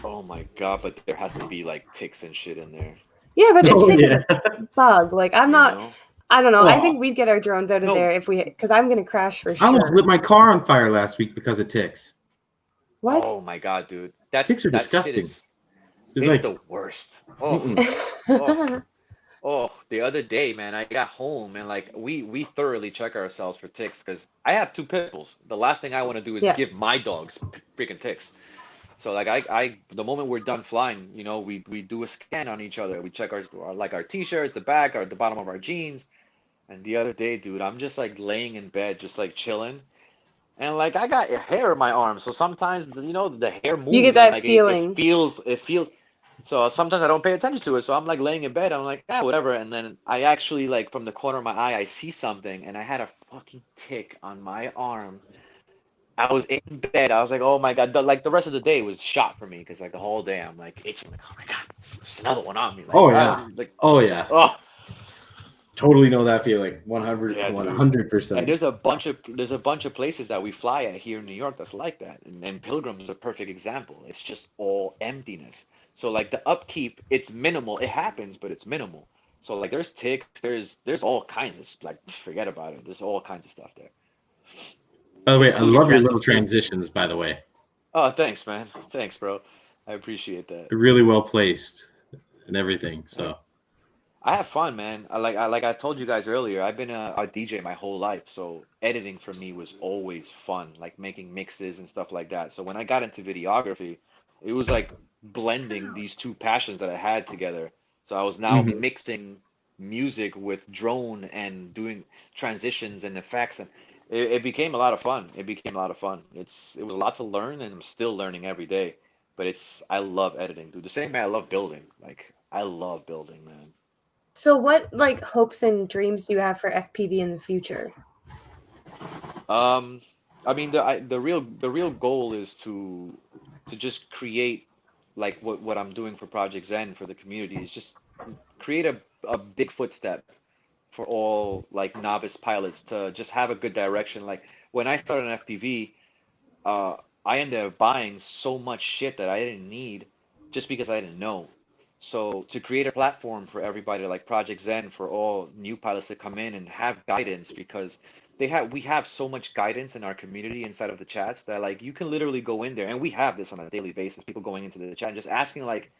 oh my God, but there has to be like ticks and shit in there, Yeah, but a Oh tick is yeah. a bug. Like, I'm you not, know? I don't know. I Well, think we'd get our drones out of No, there if we, because I'm going to crash for I almost lit sure. my car on fire last week because of ticks. What? oh my God, dude. Ticks are That shit disgusting. is They're it's like, the worst. Oh, mm-mm. oh. Oh, the other day, man, I got home and like we thoroughly check ourselves for ticks because I have two pit bulls. The last thing I want to do is Yeah. give my dogs freaking ticks. So like I the moment we're done flying, you know, we do a scan on each other. We check like our t-shirts, the back or the bottom of our jeans. And the other day, dude, I'm just like laying in bed, just like chilling, and like I got hair in my arm. So sometimes you know the hair You get moves and that like it feeling. feels. So sometimes I don't pay attention to it. So I'm like laying in bed. I'm like, ah, whatever. And then I actually like from the corner of my eye, I see something, and I had a fucking tick on my arm. I was in bed. I was like, oh my God. Like the rest of the day was shot for me because like the whole day I'm like itching. Like, oh my God, there's another one on me. Like, Oh ah, yeah. like, Oh yeah. oh Totally know that feeling. 100, yeah, dude. And 100%. there's a bunch of places that we fly at here in New York that's like that. And Pilgrim is a perfect example. It's just all emptiness. So like the upkeep, it's minimal. It happens, but it's minimal. So like there's ticks, there's all kinds of like forget about it. There's all kinds of stuff there, By the way, I including love your random little field. transitions, by the way. Oh, thanks, man. Thanks, bro. I appreciate that. They're really well placed and everything. I, So I have fun, man. Like I told you guys earlier, I've been a DJ my whole life, so editing for me was always fun, like making mixes and stuff like that. So when I got into videography, it was like blending these two passions that I had together. So I was now mhm. mixing music with drone and doing transitions and effects, and it became a lot of fun. It became a lot of fun. It was a lot to learn, and I'm still learning every day. But I love editing, dude. The same way I llove building. Like I love building, man. So, what like hopes and dreams do you have for FPV in the future? Um, I mean the real goal is to just create like what I'm doing for Project Zen for the community is just create a big footstep for all like novice pilots to just have a good direction. Like when I started on FPV, uh, I ended up buying so much shit that I didn't need just because I didn't know. So to create a platform for everybody like Project Zen for all new pilots to come in and have guidance because we have so much guidance in our community inside of the chats that like you can literally go in there and we have this on a daily basis, people going into the chat and just asking like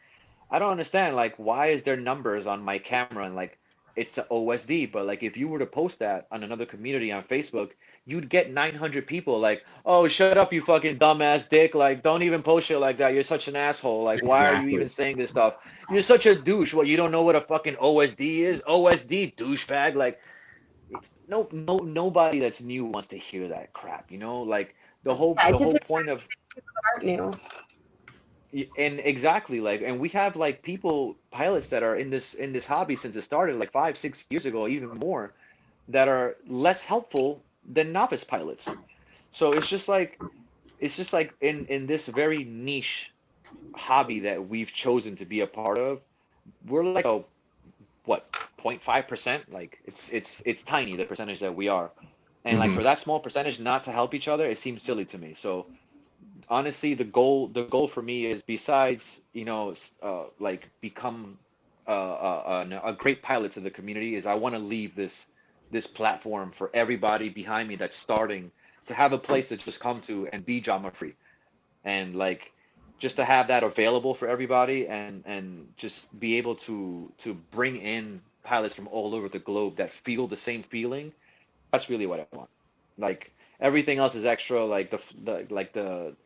I don't understand, like, why is there numbers on my camera and like it's a OSD, but like if you were to post that on another community on Facebook, you'd get 900 people like, oh, shut up, you fucking dumbass dick. Like, don't even post shit like that. You're such an asshole. Like, why are you even Exactly. saying this stuff? You're such a douche. What, you don't know what a fucking OSD is? OSD, douchebag. Like, nobody that's new wants to hear that crap, you know? Like Yeah, the just whole attract point of people that aren't new. And exactly like, and we have like people, pilots that are in this hobby since it started like 5, 6 years ago, even more, that are less helpful than novice pilots. So it's just like in this very niche hobby that we've chosen to be a part of, we're like a what 0.5%. Like it's tiny the percentage that we are, and like Hmm. for that small percentage not to help each other, it seems silly to me. So honestly, the goal for me is, besides, like become a great pilot to the community, is I want to leave this platform for everybody behind me that's starting, to have a place to just come to and be drama free, and like just to have that available for everybody, and just be able to bring in pilots from all over the globe that feel the same feeling. That's really what I want. Like everything else is extra, like the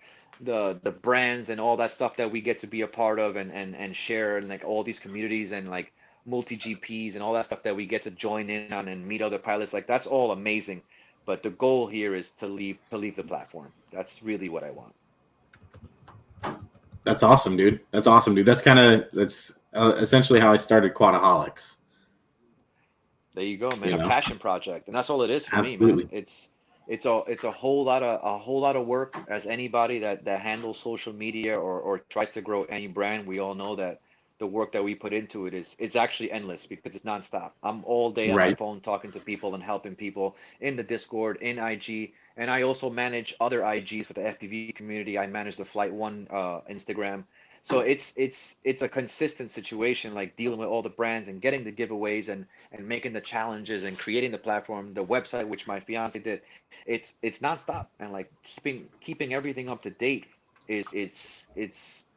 brands and all that stuff that we get to be a part of, and share, and like all these communities, and like multi GPs and all that stuff that we get to join in on and meet other pilots. Like that's all amazing. But the goal here is to leave the platform. That's really what I want. That's awesome, dude. That's awesome, dude. That's essentially how I started Quadaholics. There you go, man. You A know? passion project, and that's all it is for me, Absolutely. man. It's a whole lot of work. As anybody that handles social media, or tries to grow any brand, we all know that the work that we put into it is, it's actually endless, because it's nonstop. I'm all day on my Right. phone talking to people and helping people in the Discord, in IG, and I also manage other IGs for the FPV community. I manage the Flight One Instagram. So it's a consistent situation, like dealing with all the brands and getting the giveaways, and making the challenges and creating the platform, the website, which my fiance did. It's nonstop, and like keeping everything up to date it's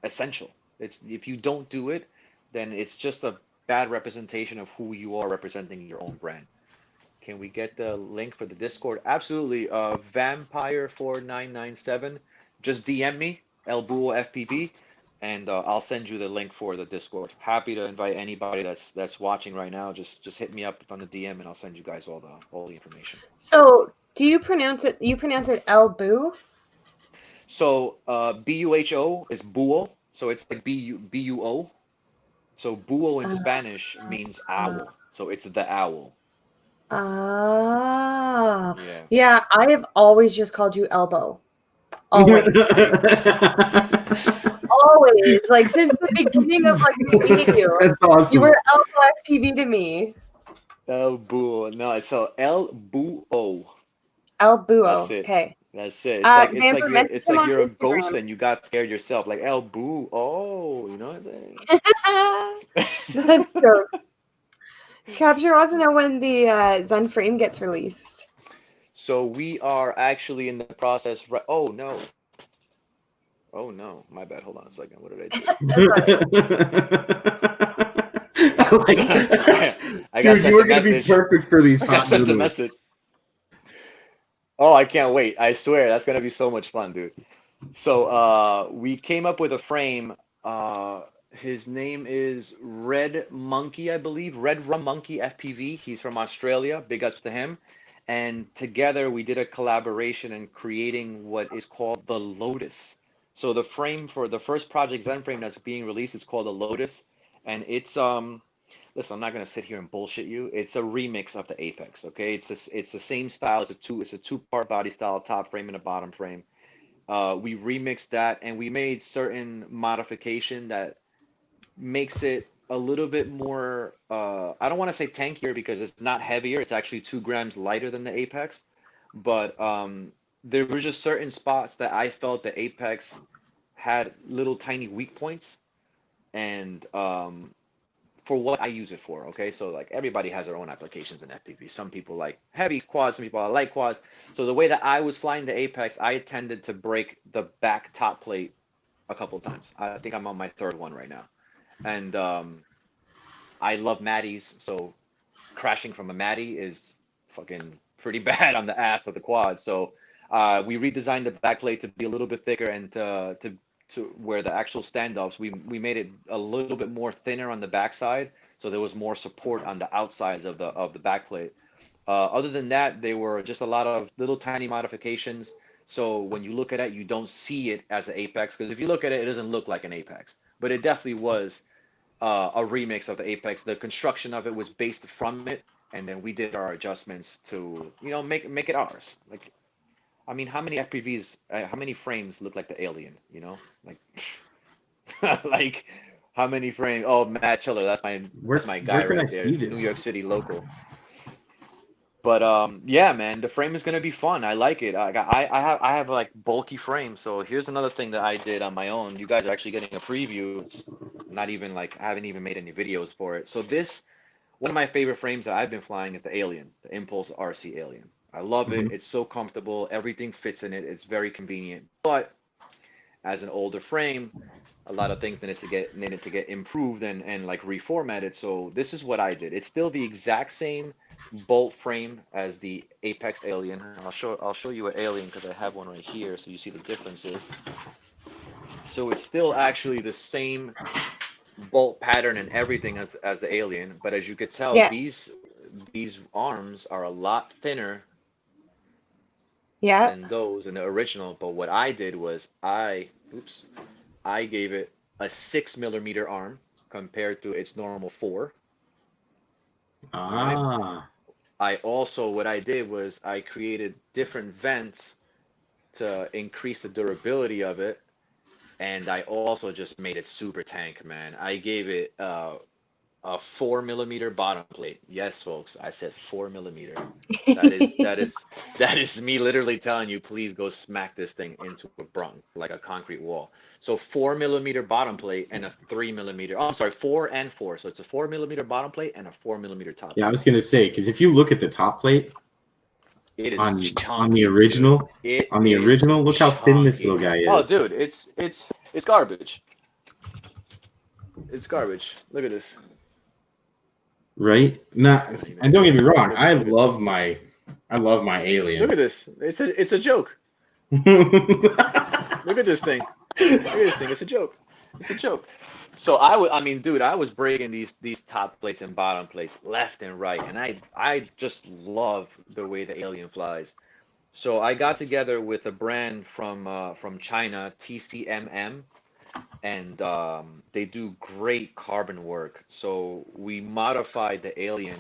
essential. It's, if you don't do it, then it's just a bad representation of who you are representing your own brand. Can we get the link for the Discord? Absolutely. Vampire4997. Just DM me, Elbuho FPV, and I'll send you the link for the Discord. Happy to invite anybody that's watching right now. Just hit me up on the DM, and I'll send you guys all the information. So, do you pronounce it? You pronounce it Elbu? So BUHO is buo, so it's like BUO. So buo in Uh, Spanish means owl. So it's the owl. Ah, Yeah. yeah. I have always just called you Elbow. Always, always. Like since the beginning of like me meeting you, That's you awesome. were Elbow FPV to me. Elbuo. No, so Elbuo. That's Elbuo. it. Okay. That's it. It's like Vamper, you're message it's him like on you're a ghost Instagram. and you got scared yourself. Like Elbu. Oh, you know what I'm That's saying? dope. Capture wants to know when the Zen frame gets released. So we are actually in the process. Oh no. Oh no. My bad. Hold on a second. What did I do? I like that. I got Dude, sent you a are going to be message. perfect for these I got hot sent a noodles. message. Oh, I can't wait. I swear that's gonna be so much fun, dude. So we came up with a frame. His name is Red Monkey, I believe. Red Rum Monkey FPV. He's from Australia. Big ups to him. And together we did a collaboration in creating what is called the Lotus. So the frame for the first Project Zen frame that's being released is called the Lotus, and it's listen, I'm not gonna sit here and bullshit you. It's a remix of the Apex, okay? It's the same style. It's a two-part body style, top frame and a bottom frame. We remixed that, and we made certain modification that makes it a little bit more, I don't want to say tankier, because it's not heavier. It's actually 2 grams lighter than the Apex. But there were just certain spots that I felt the Apex had little tiny weak points. And for what I use it for, okay? So like everybody has their own applications in FPV. Some people like heavy quads, some people like quads. So the way that I was flying the Apex, I tended to break the back top plate a couple times. I think I'm on my third one right now. And I love Matties, so crashing from a Matty is fucking pretty bad on the ass of the quad. So we redesigned the backplate to be a little bit thicker, and to where the actual standoffs, we made it a little bit more thinner on the backside, so there was more support on the outsides of the backplate. Other than that, they were just a lot of little tiny modifications. So when you look at it, you don't see it as an Apex, because if you look at it, it doesn't look like an Apex. But it definitely was a remix of the Apex. The construction of it was based from it, and then we did our adjustments to, make it ours. Like, I mean, how many FPVs, how many frames look like the Alien? Like, like how many frames? Oh, Matt Chiller, that's my Where guy can I right there, see New this? York City local. But yeah, man, the frame is gonna be fun. I like it. I have like bulky frame. So here's another thing that I did on my own. You guys are actually getting a preview. It's not even like I haven't even made any videos for it. So this one of my favorite frames that I've been flying is the Alien, the Impulse RC Alien. I love it. Mhm. It's so comfortable. Everything fits in it. It's very convenient. But as an older frame, a lot of things needed to get improved and like reformatted. So this is what I did. It's still the exact same bolt frame as the Apex Alien. I'll show you an Alien because I have one right here so you see the differences. So it's still actually the same bolt pattern and everything as the Alien, but as you could tell, Yeah. these arms are a lot thinner Yeah. than those in the original. But what I did was I gave it a 6 millimeter arm compared to its normal 4. All right. Ah. I also, what I did was I created different vents to increase the durability of it. And I also just made it super tank, man. I gave it a 4 millimeter bottom plate. Yes, folks, I said 4 millimeter. That is me literally telling you, please go smack this thing into a bronc, like a concrete wall. So 4 millimeter bottom plate and a 3 millimeter. Oh, I'm sorry, 4 and 4. So it's a 4 millimeter bottom plate and a 4 millimeter top Yeah, I plate. was gonna say, because if you look at the top plate It is on chunky, the dude. original, It is look how thin this little chunky. guy Oh, is. dude, it's garbage. It's garbage. Look at this. Right? Not, Not even and don't get me good. wrong, Look, I look at love my look Alien. at this. It's a joke. Look at this thing. Look at this thing. It's a joke. It's a joke. So I mean, dude, I was breaking these top plates and bottom plates left and right, and I just love the way the Alien flies. So I got together with a brand from China, TCMM, and they do great carbon work. So we modified the Alien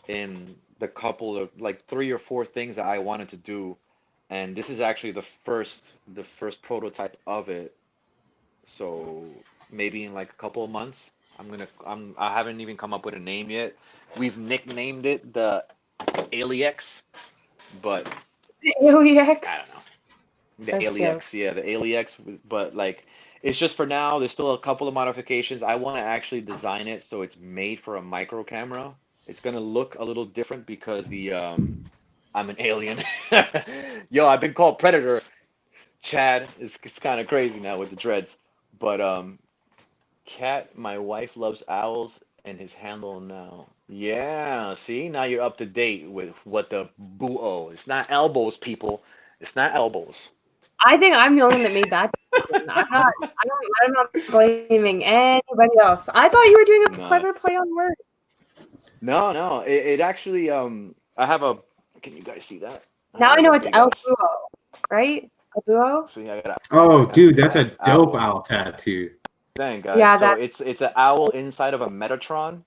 in the couple of like 3 or 4 things that I wanted to do, and this is actually the first prototype of it. So maybe in like a couple of months, I haven't even come up with a name yet. We've nicknamed it the Aliex, but I don't Aliex. know. The That's dope. Aliex, yeah, the Aliex, but like it's just for now. There's still a couple of modifications. I want to actually design it so it's made for a micro camera. It's gonna look a little different because the I'm an alien. Yo, I've been called Predator. Chad is it's kind of crazy now with the dreads, but Cat, my wife loves owls and his handle now. Yeah, see, now you're up to date with what the boo. It's not elbows, people. It's not elbows. I think I'm the only one that made that decision. I'm not blaming anybody else. I thought you were doing a No, clever play on words. no, no. It actually I have a. Can you guys see that? I have Now I like a know it's big ass. Elbuho, right? Elbuho? See, I got Oh, a dude, big that's a ass dope owl. owl tattoo. Dang, guys. Yeah, So that it's an owl inside of a Metatron.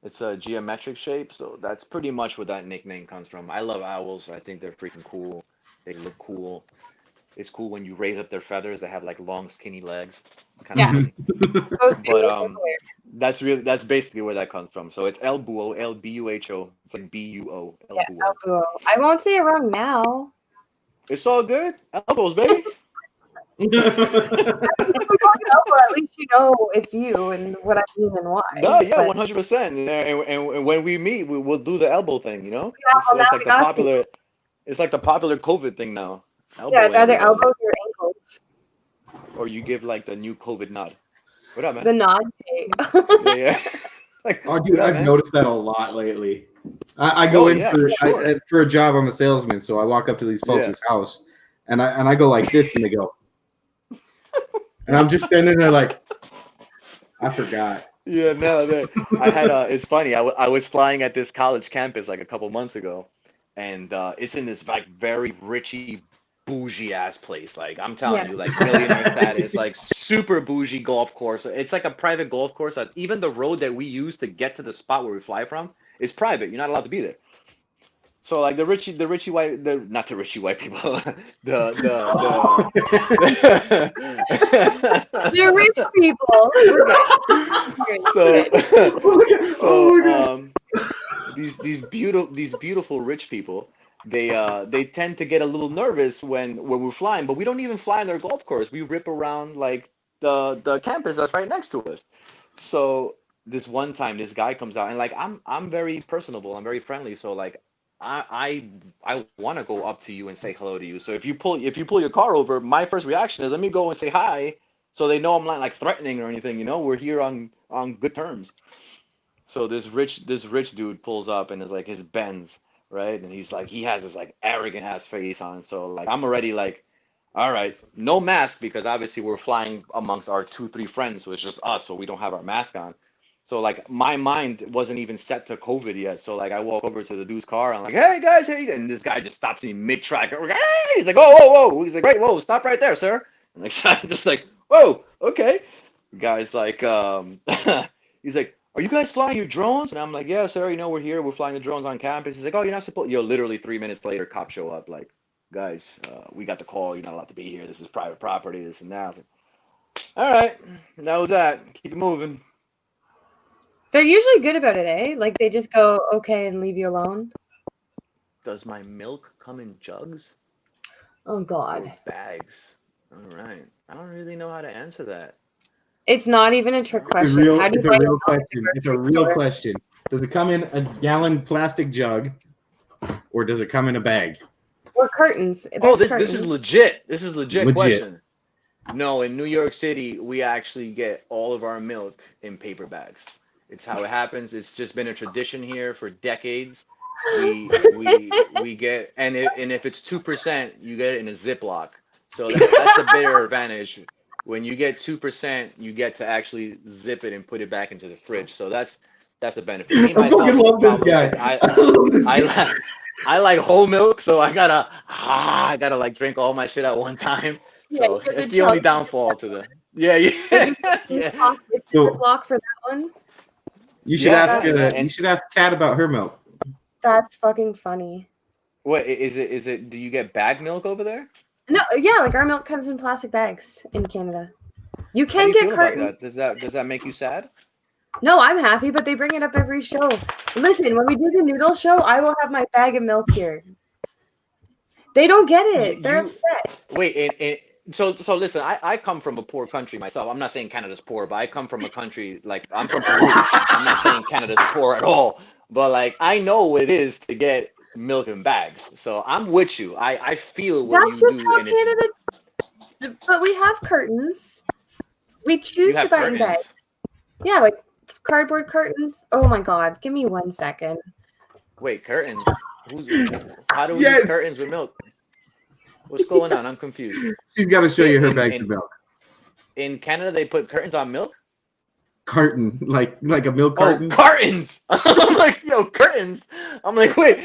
It's a geometric shape, so that's pretty much where that nickname comes from. I love owls. I think they're freaking cool. They look cool. It's cool when you raise up their feathers. They have like long, skinny legs. It's kind of yeah. funny. Those But hilarious. that's basically where that comes from. So it's Elbuho, Lbuho. It's like Buo, Yeah, Elbuho. Elbuho. I won't say it wrong now. It's all good. Elbows, baby. If we call it Elbuho, at least you know it's you and what I mean and why. No, yeah, But 100%. And when we meet, we'll do the elbow thing. You know, yeah, well, now it's like we the got you. popular. It's like the popular COVID thing now. Yeah, it's Elbowing either everybody, elbows or ankles. or you give like the new COVID nod. What up, man? The nod day. Yeah, yeah. Like, Oh, what dude, up, I've man? noticed that a lot lately. I go Oh in yeah, for sure. for a job. I'm a salesman, so I walk up to these Yeah. folks' house, and I go like this, and they go, and I'm just standing there like, I forgot. Yeah, no, I had it's funny. I was flying at this college campus like a couple months ago, and it's in this like very richy, bougie ass place. Like I'm telling Yeah. you, like millionaire status, like super bougie golf course. It's like a private golf course. Even the road that we use to get to the spot where we fly from is private. You're not allowed to be there. So like the richy white, not the richy white people, the They're rich people. so Oh my God. these beautiful rich people, they tend to get a little nervous when we're flying, but we don't even fly on their golf course. We rip around like the campus that's right next to us. So this one time, this guy comes out and like I'm very personable, I'm very friendly, so like I want to go up to you and say hello to you. So if you pull your car over, my first reaction is let me go and say hi, so they know I'm not like threatening or anything. We're here on good terms. So this rich dude pulls up and is like his Benz, right? And he's like he has this like arrogant ass face on. So like I'm already like, all right, no mask because obviously we're flying amongst our 2, 3 friends, so it's just us, so we don't have our mask on. So like my mind wasn't even set to COVID yet. So like I walk over to the dude's car. I'm like, hey guys, hey, and this guy just stops me mid-track. I'm like, hey! He's like, whoa. He's like, wait, whoa, stop right there, sir. And like I'm just like, whoa, okay. The guy's like, he's like, are you guys flying your drones? And I'm like, yeah, sir. We're here. We're flying the drones on campus. He's like, oh, you're not supposed. Literally 3 minutes later, cops show up. Like, guys, we got the call. You're not allowed to be here. This is private property. This and that. I was like, all right, that was that. Keep it moving. They're usually good about it, eh? Like they just go okay and leave you alone. Does my milk come in jugs? Oh God. Or bags. All right. I don't really know how to answer that. It's not even a trick question. It's a real question. It's a real question. Does it come in a gallon plastic jug, or does it come in a bag? Or curtains. This is legit. This is legit question. No, in New York City, we actually get all of our milk in paper bags. It's how it happens. It's just been a tradition here for decades. We get and if it's 2%, you get it in a Ziploc. So that's a bigger advantage. When you get 2%, you get to actually zip it and put it back into the fridge. So that's a benefit. Me, myself, I fucking love this guy. I like whole milk, so I gotta like drink all my shit at one time. So yeah, it's the only downfall to the yeah. So block for that one. You should ask. You should ask Kat about her milk. That's fucking funny. What is it? Is it? Do you get bag milk over there? No, yeah, like our milk comes in plastic bags in Canada. You can get carton. Does that make you sad? No, I'm happy, but they bring it up every show. Listen, when we do the noodle show, I will have my bag of milk here. They don't get it. They're upset. Wait, so listen, I come from a poor country myself. I'm not saying Canada's poor, but I come from a country like I'm from Peru. I'm not saying Canada's poor at all, but like I know what it is to get milk in bags. So I'm with you. I feel what That's you just do. how Canada. But we have curtains. We choose to buy in bags. Yeah, like cardboard curtains. Oh my God! Give me 1 second. Wait, curtains. How do we use curtains with milk? What's going on? I'm confused. She's got to show you her bag of milk. In Canada, they put curtains on milk? Carton, like a milk carton. Oh, cartons! I'm like, yo, curtains. I'm like, wait,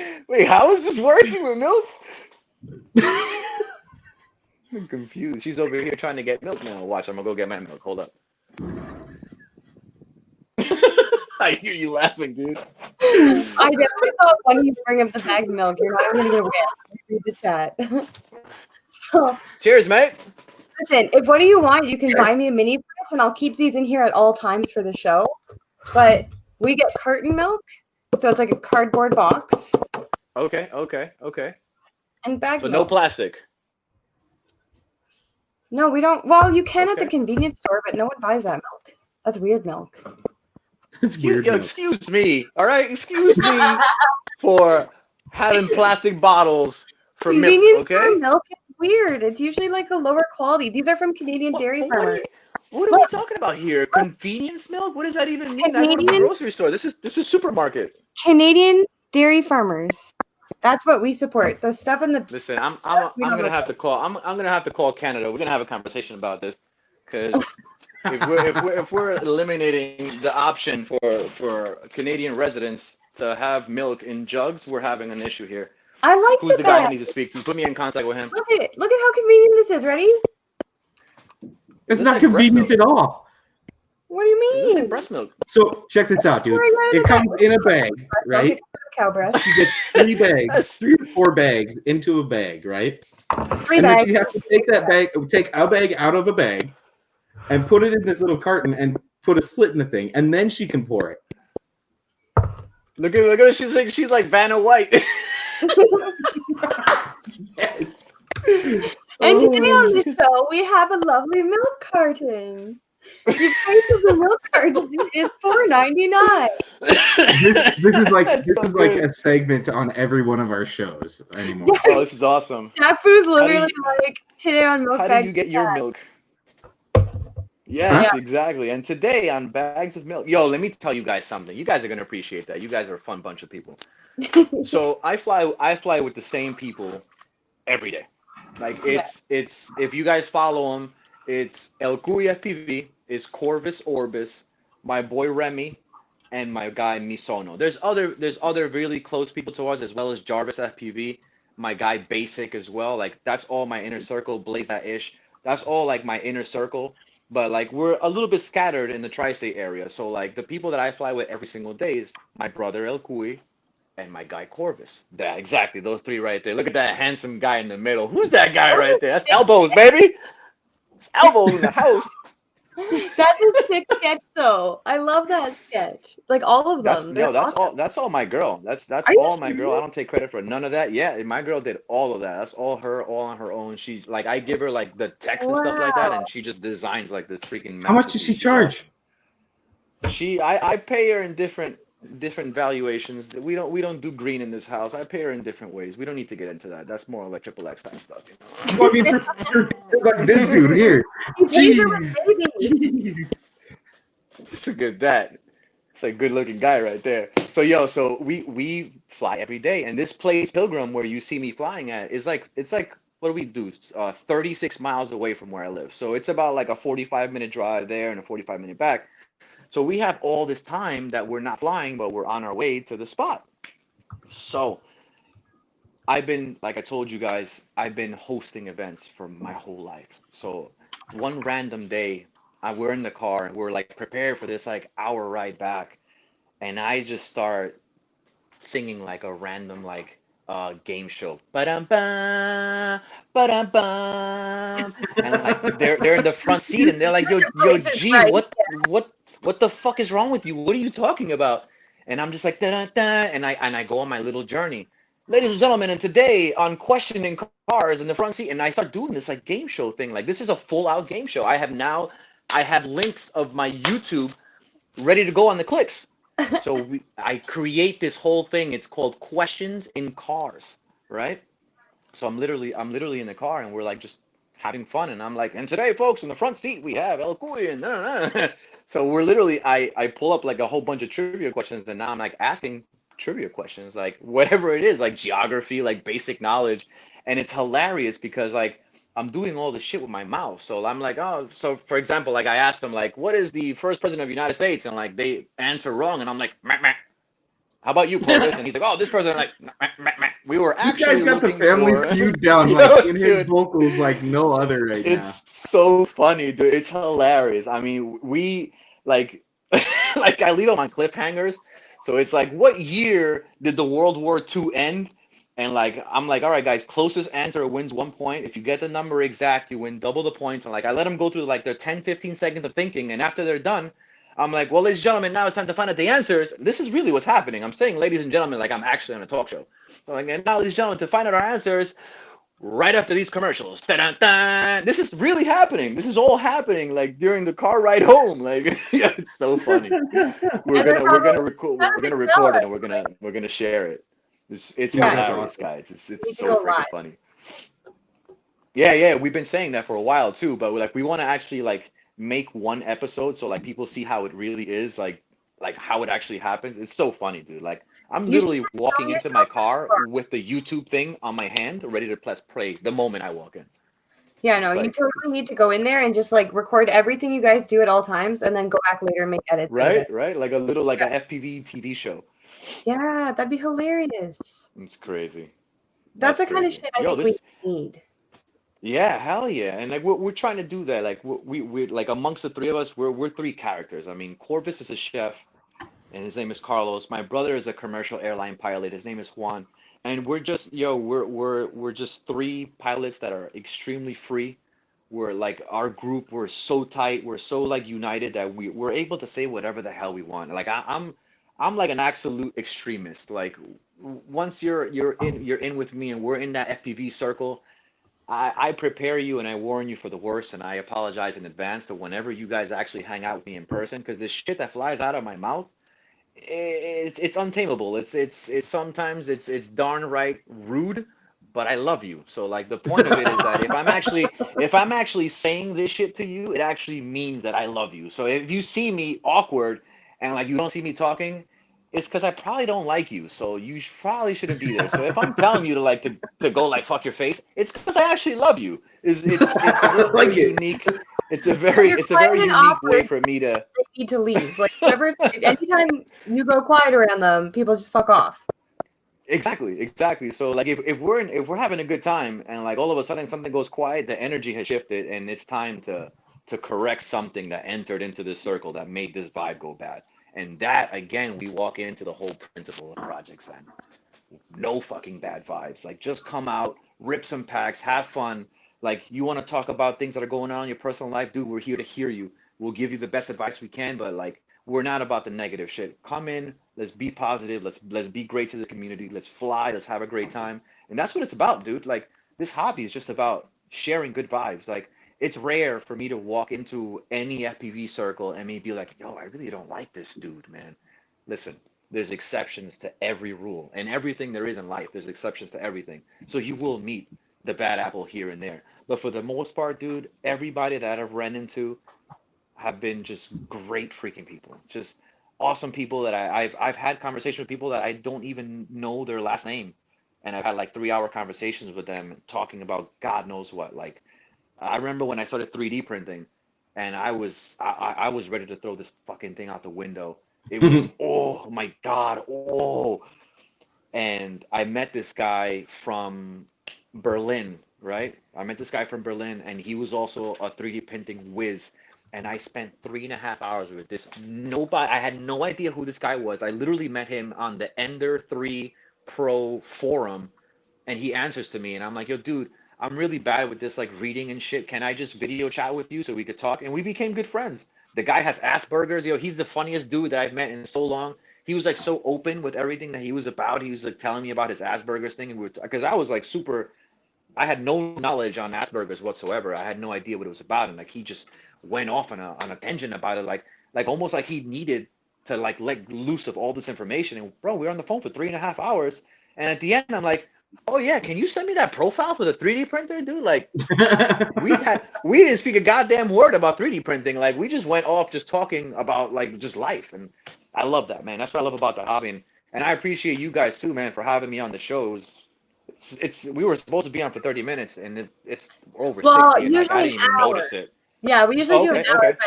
how is this working with milk? I'm confused. She's over here trying to get milk now. Watch, I'm gonna go get my milk. Hold up. I hear you laughing, dude. I definitely saw when you bring up the bag of milk. You're not even gonna read the chat. So, cheers, mate. Listen, if what do you want, you can buy me a mini fridge, and I'll keep these in here at all times for the show. But we get carton milk, so it's like a cardboard box. Okay. And bag milk. So no plastic. No, we don't. Well, you can at the convenience store, but no one buys that milk. That's weird milk. Excuse me, all right? Excuse me for having plastic bottles for convenience milk, okay? Store milk is weird. It's usually like a lower quality. These are from Canadian dairy farmers. What are we talking about here? Convenience milk? What does that even mean? I go to the grocery store. This is supermarket. Canadian dairy farmers. That's what we support. The stuff in the Listen, I'm gonna have to call. I'm gonna have to call Canada. We're gonna have a conversation about this because. If we're eliminating the option for Canadian residents to have milk in jugs, we're having an issue here. I like Who's the guy I need to speak to? Put me in contact with him. Look at how convenient this is. Ready? It's not like convenient at all. What do you mean? Like breast milk. So check this out, dude. It comes in a bag, right? Cow breast. She gets 3 bags, 3 or 4 bags into a bag, right? 3 and bags. Then she has to take that bag, take a bag out of a bag, and put it in this little carton and put a slit in the thing, and then she can pour it. Look at her. She's like Vanna White. Yes. And today on Oh. the show, we have a lovely milk carton. The price of the milk carton is $4.99. This is like That's so like good. a segment on every one of our shows anymore. Yeah. Oh, this is awesome. Jack Foo's How do literally you like, today on milk how do bag. you get your milk? Huh? Yes, exactly. And today on Bags of Milk, yo, let me tell you guys something. You guys are gonna appreciate that. You guys are a fun bunch of people. So I fly with the same people every day. Like Yeah. it's if you guys follow them, it's Elbuho FPV, it's Corvus Orbis, my boy Remy, and my guy Misono. There's other really close people to us as well as Jarvis FPV, my guy Basic as well. Like that's all my inner circle, Blaze that ish. That's all like my inner circle. But like we're a little bit scattered in the tri-state area. So like the people that I fly with every single day is my brother El Kui and my guy Corvus. Yeah, exactly. Those three right there. Look at that handsome guy in the middle. Who's that guy right there? That's Elbows, baby. It's Elbows in the house. That's a sick sketch, though. I love that sketch. Like all of That's them. They're yo. That's awesome. all. That's all my girl. That's Are you all my girl. I serious? don't take credit for none of that. Yeah, my girl did all of that. That's all her, all on her own. She like I give her like the text and stuff like that, Wow. and she just designs like this freaking How much does she masterpiece. She's awesome. charge? I pay her in different valuations. We don't do green in this house. I pay her in different ways. We don't need to get into that. That's more like triple X type stuff, you Well, I mean, for like this dude here. You pays her with babies. Jeez. Look at that. It's a good looking guy right there. So yo, so we fly every day, and this place Pilgrim where you see me flying at is like it's like what do we do? 36 miles away from where I live. So it's about like a 45-minute drive there and a 45-minute back. So we have all this time that we're not flying, but we're on our way to the spot. So I've been, like I told you guys, I've been hosting events for my whole life. So one random day, we're in the car and we're like prepared for this like hour ride back, and I just start singing like a random like game show. Ba-dum bum, ba-dum bum. And like they're in the front seat and they're like, yo, Voice is G, right. what the fuck is wrong with you? What are you talking about? And I'm just like da da da, and I go on my little journey. Ladies and gentlemen, and today on questioning cars in the front seat, and I start doing this like game show thing. Like this is a full out game show. I have links of my YouTube ready to go on the clicks. So I create this whole thing. It's called Questions in Cars, right? So I'm literally in the car and we're like just having fun. And I'm like, and today, folks, in the front seat we have El Cuy and nah, nah. So we're literally I pull up like a whole bunch of trivia questions and now I'm like asking trivia questions, like whatever it is, like geography, like basic knowledge. And it's hilarious because like I'm doing all the shit with my mouth. So I'm like, oh, so for example, like I asked them like, what is the first president of the United States? And like they answer wrong, and I'm like, meh, meh. How about you, Corvus? And he's like, oh, this person like, meh, meh, meh. We were This guy's actually got the looking family for. feud down Yo, like in his dude, vocals like no other right now. it's so funny, dude. It's hilarious. I mean, we like, like I leave them on cliffhangers. So it's like, what year did the World War II end? And like, I'm like, all right, guys, closest answer wins 1 point. If you get the number exact, you win double the points. And like, I let them go through like their 10, 15 seconds of thinking. And after they're done, I'm like, well, ladies and gentlemen, now it's time to find out the answers. This is really what's happening. I'm saying, ladies and gentlemen, like I'm actually on a talk show. So like, and now, ladies and gentlemen, to find out our answers, right after these commercials. Da-da-da. This is really happening. This is all happening like during the car ride home. Like yeah, it's so funny. We're And they're gonna we're probably gonna record how we're do they gonna sell record it it? and we're gonna share it. It's Yeah, Yeah, that's hilarious, awesome. guys. you It's need to so go freaking live. funny. Yeah, yeah, we've been saying that for a while too, but like we want to actually like make one episode so like people see how it really is, like how it actually happens. It's so funny, dude. Like I'm You should literally film walking into my yourself. car with the YouTube thing on my hand, ready to press play the moment I walk in. Yeah, no, It's you like totally need it's to go in there and just like record everything you guys do at all times and then go back later and make edits out of right, it. right, like a little like Yeah, a FPV TV show. yeah, that'd be hilarious. It's crazy. That's That's the kind of crazy. shit I Yo, think we this need. yeah, hell yeah. And like we're trying to do that. Like we like amongst the three of us, we're three characters. I mean, Corvus is a chef, and his name is Carlos. My brother is a commercial airline pilot. His name is Juan. And we're just, yo, we're just three pilots that are extremely free. We're like our group, we're so tight, we're so like united that we're able to say whatever the hell we want. Like I'm like an absolute extremist. Like once you're in with me and we're in that FPV circle, I prepare you and I warn you for the worst, and I apologize in advance that whenever you guys actually hang out with me in person, because this shit that flies out of my mouth, it's untamable. It's sometimes it's darn right rude, but I love you. So like the point of it is that if I'm actually saying this shit to you, it actually means that I love you. So if you see me awkward and like you don't see me talking, it's because I probably don't like you. So you probably shouldn't be there. So if I'm telling you to go like fuck your face, it's because I actually love you. It's a I very, like very it. unique. It's a If very you're it's a quiet very and unique way awkward, for me to. they need to leave. Like if anytime you go quiet around them, people just fuck off. Exactly. So like if we're having a good time and like all of a sudden something goes quiet, the energy has shifted and it's time to correct something that entered into this circle that made this vibe go bad. And that again, we walk into the whole principle of Project Zen. No fucking bad vibes. Like just come out, rip some packs, have fun. Like you want to talk about things that are going on in your personal life, dude, we're here to hear you. We'll give you the best advice we can, but like we're not about the negative shit. Come in, let's be positive, let's be great to the community, let's fly, let's have a great time. And that's what it's about, dude. Like this hobby is just about sharing good vibes. Like it's rare for me to walk into any FPV circle and me be like, yo, I really don't like this dude, man. Listen, there's exceptions to every rule and everything there is in life. There's exceptions to everything. So you will meet the bad apple here and there. But for the most part, dude, everybody that I've run into have been just great freaking people. Just awesome people that I've had conversations with people that I don't even know their last name. And I've had like 3 hour conversations with them talking about God knows what. Like I remember when I started 3D printing and I was ready to throw this fucking thing out the window. It was oh my God, oh. And I met this guy from Berlin, right? I met this guy from Berlin, and he was also a 3D printing whiz. And I spent 3.5 hours with this. Nobody, I had no idea who this guy was. I literally met him on the Ender 3 Pro forum, and he answers to me, and I'm like, yo, dude, I'm really bad with this like reading and shit. Can I just video chat with you so we could talk? And we became good friends. The guy has Asperger's, yo. He's the funniest dude that I've met in so long. He was like so open with everything that he was about. He was like telling me about his Asperger's thing, and we were because I was like super. I had no knowledge on Asperger's whatsoever. I had no idea what it was about, and like he just went off on a tangent about it, like almost like he needed to like let loose of all this information. And bro, we were on the phone for 3.5 hours, and at the end, I'm like, oh yeah, can you send me that profile for the 3D printer, dude? Like we didn't speak a goddamn word about 3D printing. Like we just went off just talking about like just life, and I love that, man. That's what I love about the hobby, and I appreciate you guys too, man, for having me on the show. It's we were supposed to be on for 30 minutes, and it's over Well, 60, and like I usually didn't an even hour. notice it. Yeah, we usually Oh, do an okay, hour, okay.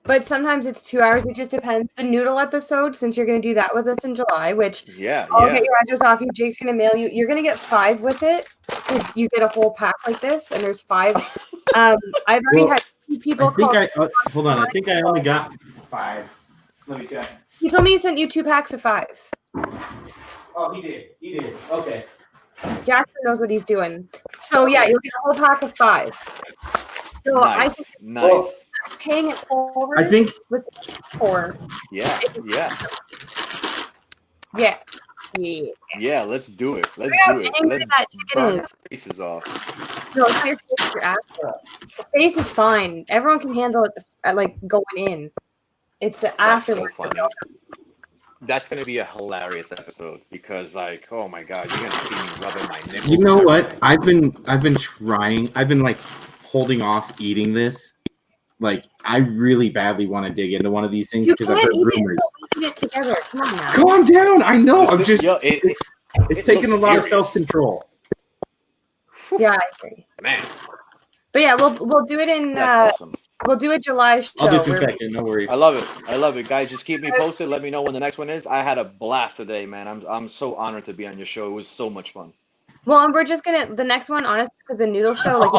but sometimes it's 2 hours. It just depends. The noodle episode, since you're going to do that with us in July, which Yeah, I'll get yeah. your address off you. Jake's going to mail you. You're going to get 5 with it because you get a whole pack like this, and there's 5. I've already Well, had 2 people I think call. hold on. I think I only got 5. Let me check. He told me he sent you 2 packs of 5. Oh, he did. He did. Okay. Jackson knows what he's doing. So yeah, you'll get a whole pack of 5. So I think Nice. paying it forward. I think with 4. Yeah. Yeah. Yeah, let's do it. Let's Look how do it. angry Let's that chicken burn our is. faces off. No, it's not your face, it's your after. The face is fine. Everyone can handle it at like going in. It's the That's so afterwards. funny. That's gonna be a hilarious episode because like, oh my God, you're gonna see me rubbing my nipples. you know and what? everything. I've been trying. I've been like holding off eating this. Like I really badly want to dig into one of these things You because I've can't heard eat it rumors. until we eat it together. Come on now. Calm down. I know. I'm just. Yo, It's it taking a looks lot of furious. self-control. Yeah, I agree. Man, But yeah, we'll do it in that's awesome. we'll do a July show. I'll disinfect it. No worries. I love it. I love it, guys. Just keep me posted. Let me know when the next one is. I had a blast today, man. I'm so honored to be on your show. It was so much fun. Well, and we're just gonna the next one, honestly, because the noodle show, like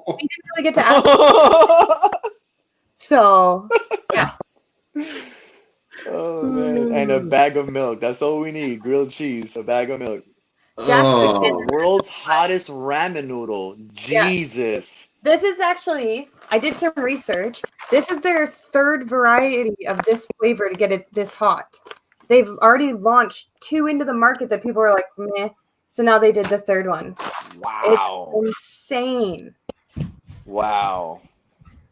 we didn't really get to ask. So yeah. Oh man, and a bag of milk. That's all we need. Grilled cheese, a bag of milk. Jack, It's the Oh, world's hottest ramen noodle. Yeah. Jesus. this is actually, I did some research. This is their third variety of this flavor to get it this hot. They've already launched 2 into the market that people are like, meh. So now they did the third one. Wow. It's insane. Wow.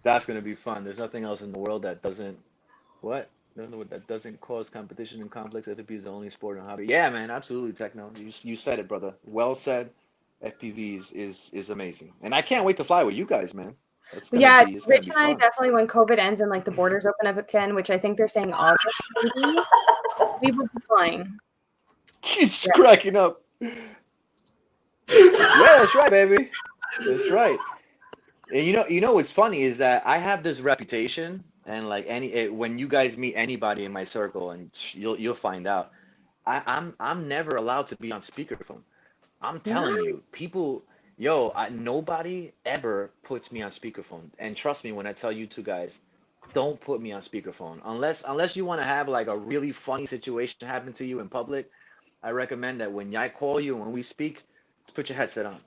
That's gonna be fun. There's nothing else in the world that doesn't what? No, that doesn't cause competition and complex. FPV is the only sport and hobby. Yeah, man, absolutely, Techno. You said it, brother. Well said. FPVs is amazing, and I can't wait to fly with you guys, man. That's gonna Yeah, be it's gonna Rich be and I fun. definitely, when COVID ends and like the borders open up again, which I think they're saying August, maybe, we will be flying. Keeps Yeah. cracking up. Yeah, that's right, baby. That's right. And you know what's funny is that I have this reputation, and like when you guys meet anybody in my circle, and you'll find out, I'm never allowed to be on speakerphone. I'm telling What? you, people, yo, nobody ever puts me on speakerphone. And trust me when I tell you two guys, don't put me on speakerphone unless you want to have like a really funny situation happen to you in public. I recommend that when I call you and when we speak, just put your headset on,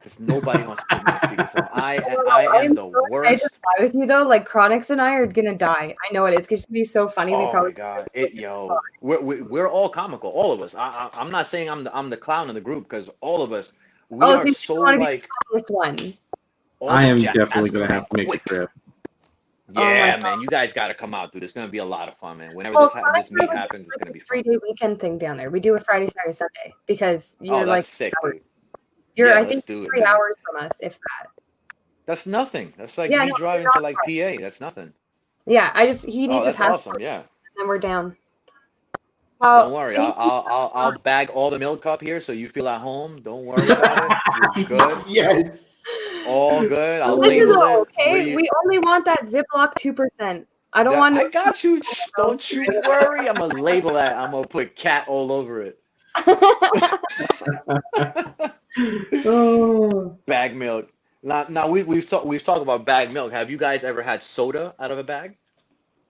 because nobody wants to put me on speakerphone. I I am am the so excited to worst. fly with you though. Like Chronix and I are gonna die. I know it. It's going to be so funny. We Oh probably my God, we're all comical, all of us. I'm not saying I'm the clown in the group, because all of us, we oh, so are you so want to be the like funniest one? all I the am jazz definitely gonna come have in to make a quick. trip. Oh my Yeah, god. man, you guys got to come out, dude. It's gonna be a lot of fun, man. Whenever Well, Chronix this and I meet would do happens, it's like gonna a be fun. 3-day weekend thing down there. We do a Friday, Saturday, Sunday because Oh, you're that's like sick, hours. dude. You're, Yeah, I let's think, do it, 3 man. hours from us, if that. That's nothing. That's like Yeah, me no, you're driving to not like far. PA. That's nothing. Yeah, he Oh, needs a that's awesome. passport, Yeah. and then we're down. Don't Well, worry. thank you I'll so bag all the milk up here so you feel at home. Don't worry about it. You're good. Yes. All good. I'll Listen label though, it. What do okay? you? We only want that Ziploc 2%. I don't That want I no got you. milk. Don't you worry. I'm gonna label that. I'm gonna put cat all over it. Oh. Bag milk. Now we've talked about bag milk. Have you guys ever had soda out of a bag?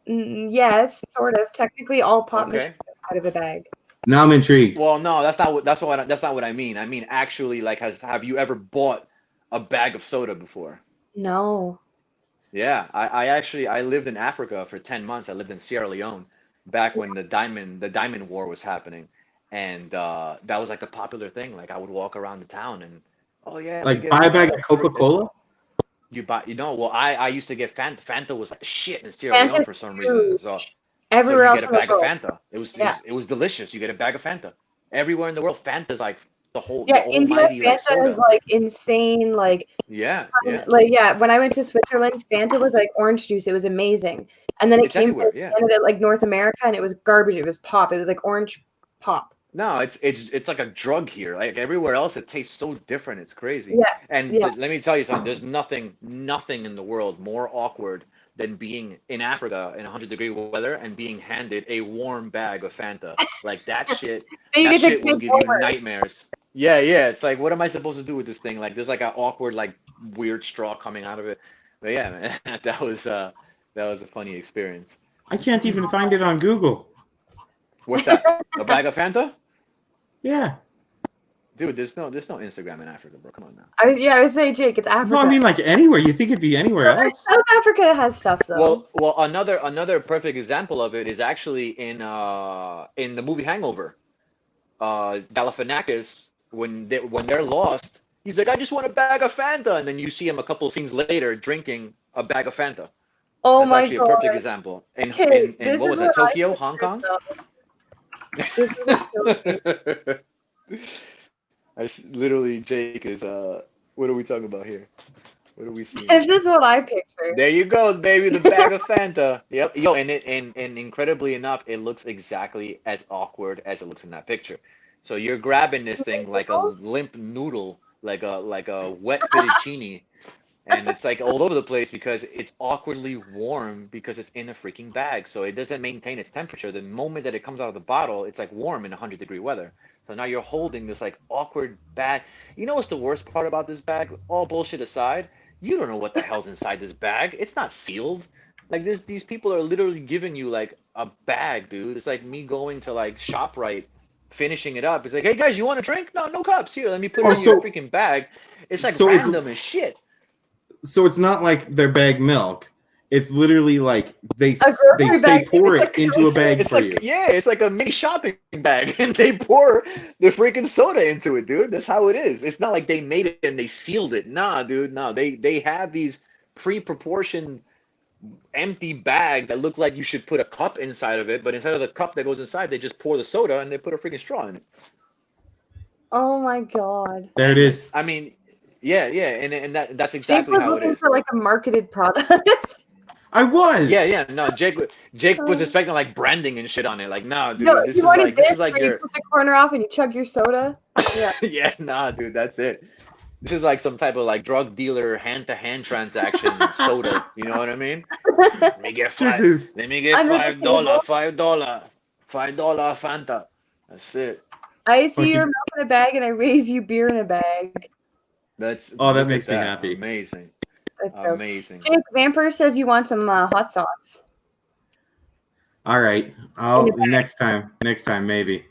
Yes, sort of. Technically, all pop machines Okay. are out of a bag. Now I'm intrigued. Well, no, that's not what I mean. I mean actually, like, have you ever bought a bag of soda before? No. Yeah, I actually I lived in Africa for 10 months. I lived in Sierra Leone back when the diamond war was happening. And that was like a popular thing. Like I would walk around the town and, oh yeah, let me Like get buy a a bag of Coca-Cola? you buy, well, I used to get Fanta. Fanta was like shit in Sierra Leone Fanta's for some reason. So huge. so Everywhere you else get a in the bag of world. Fanta. Yeah. It was delicious. You get a bag of Fanta. Everywhere in the world, Fanta's like the Yeah, India almighty like Fanta is soda. like insane. Yeah, yeah. Like yeah, when I went to Switzerland, Fanta was like orange juice. It was amazing. And then it It's came everywhere. to Yeah. Canada, like North America, and it was garbage. It was pop. It was like orange pop. No, it's like a drug here. Like everywhere else, it tastes so different. It's crazy. Yeah. And Yeah. let me tell you something. There's nothing in the world more awkward than being in Africa in 100-degree weather and being handed a warm bag of Fanta. Like Then you that get to shit will take give you over. nightmares. Yeah, yeah. It's like, what am I supposed to do with this thing? Like, there's like an awkward, like weird straw coming out of it. But yeah, man, that was a funny experience. I can't even find it on Google. What's that? A bag of Fanta? Yeah. Dude, there's no Instagram in Africa, bro. Come on now. I was saying, Jake, it's Africa. No, I mean like anywhere. You think it'd be anywhere else? South Africa has stuff though. Well, another perfect example of it is actually in the movie Hangover. Galifianakis, when they're lost, he's like, I just want a bag of Fanta, and then you see him a couple of scenes later drinking a bag of Fanta. Oh That's my actually a god. perfect example. Okay, In this what is was that? what I Tokyo, Hong pictured Kong? though. This is so Literally, Jake is what are we talking about here? What are we seeing? This is what I pictured. There you go, baby, the bag of Fanta. Yep. Yo, and incredibly enough, it looks exactly as awkward as it looks in that picture. So you're grabbing this thing like a limp noodle, like a wet fettuccine, and it's like all over the place because it's awkwardly warm because it's in a freaking bag. So it doesn't maintain its temperature. The moment that it comes out of the bottle, it's like warm in 100-degree weather. So now you're holding this like awkward bag. You know what's the worst part about this bag? All bullshit aside, you don't know what the hell's inside this bag. It's not sealed. Like these people are literally giving you like a bag, dude. It's like me going to like ShopRite finishing it up. It's like, hey guys, you want a drink? No, no cups. Here, let me put Oh, it in your freaking bag. It's like random as shit. So it's not like their bag milk. It's literally like they bag. pour it into a bag for you. Yeah, it's like a mini shopping bag, and they pour the freaking soda into it, dude. That's how it is. It's not like they made it and they sealed it. Nah, dude. No, they have these pre-proportioned empty bags that look like you should put a cup inside of it, but instead of the cup that goes inside, they just pour the soda and they put a freaking straw in it. Oh my god. There it is. I mean, yeah, and that's exactly how it looking is. for like a marketed product. I was. Yeah. No, Jake was expecting like branding and shit on it. Like, nah, dude, No, this you is wanted like this is like where your you put the corner off and you chug your soda. Yeah. yeah, nah, dude, that's it. This is like some type of like drug dealer hand-to-hand transaction soda. You know what I mean? Let me get Check this. $5, $5 Fanta. That's it. I see your milk in a bag and I raise you beer in a bag. That makes me happy. Amazing. That's dope. Amazing. Jake Vampire says you want some hot sauce. All right. Next time maybe.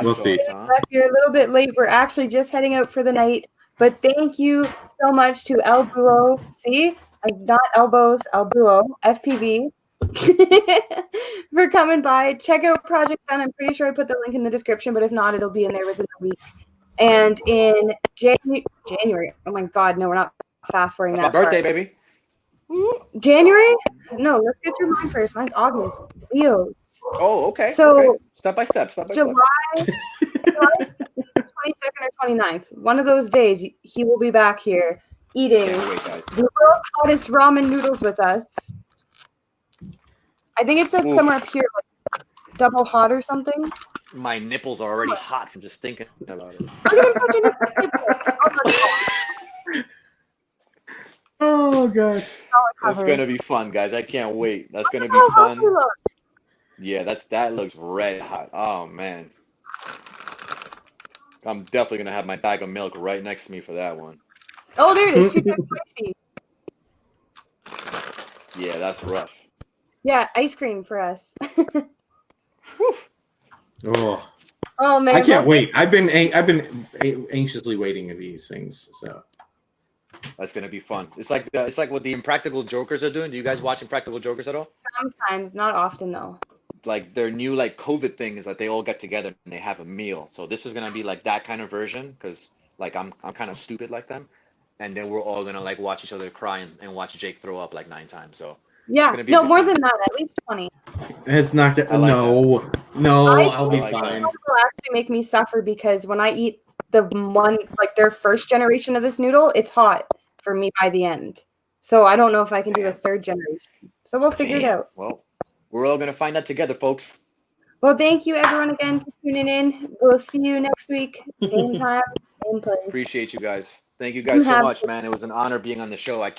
We'll see. Huh? You're a little bit late. We're actually just heading out for the night. But thank you so much to Elbuho. See? Not elbows, Elbuho FPV. For coming by. Check out Project Zen. I'm pretty sure I put the link in the description, but if not, it'll be in there within a week. And in January. Oh my god, no, we're not fast forwarding that. My birthday, baby. January? No, let's get through mine first. Mine's August. Leo's. Oh, okay. So okay. Step by step. July 22nd or 29th. One of those days, he will be back here eating the world's hottest ramen noodles with us. I think it says somewhere up here, like double hot or something. My nipples are already hot from just thinking about it. Oh god. That's gonna be fun, guys. I can't wait. That's gonna be fun. Yeah, that looks red hot. Oh man. I'm definitely gonna have my bag of milk right next to me for that one. Oh, there it is. 2 times spicy. Yeah, that's rough. Yeah, ice cream for us. Oh man, I can't wait. I've been anxiously waiting for these things. So that's gonna be fun. It's like what the Impractical Jokers are doing. Do you guys watch Impractical Jokers at all? Sometimes, not often though. Like their new like COVID thing is that they all get together and they have a meal. So this is gonna be like that kind of version because like I'm kind of stupid like them, and then we're all gonna like watch each other cry and watch Jake throw up like 9 times. So yeah, no more than that, at least 20. It's not gonna. No, I'll be fine. It will actually make me suffer because when I eat the one like their first generation of this noodle, it's hot for me by the end. So I don't know if I can do a third generation. So we'll figure it out. Well, we're all gonna find out together, folks. Well, thank you everyone again for tuning in. We'll see you next week, same time, same place. Appreciate you guys. Thank you guys so much, man. It was an honor being on the show. I can't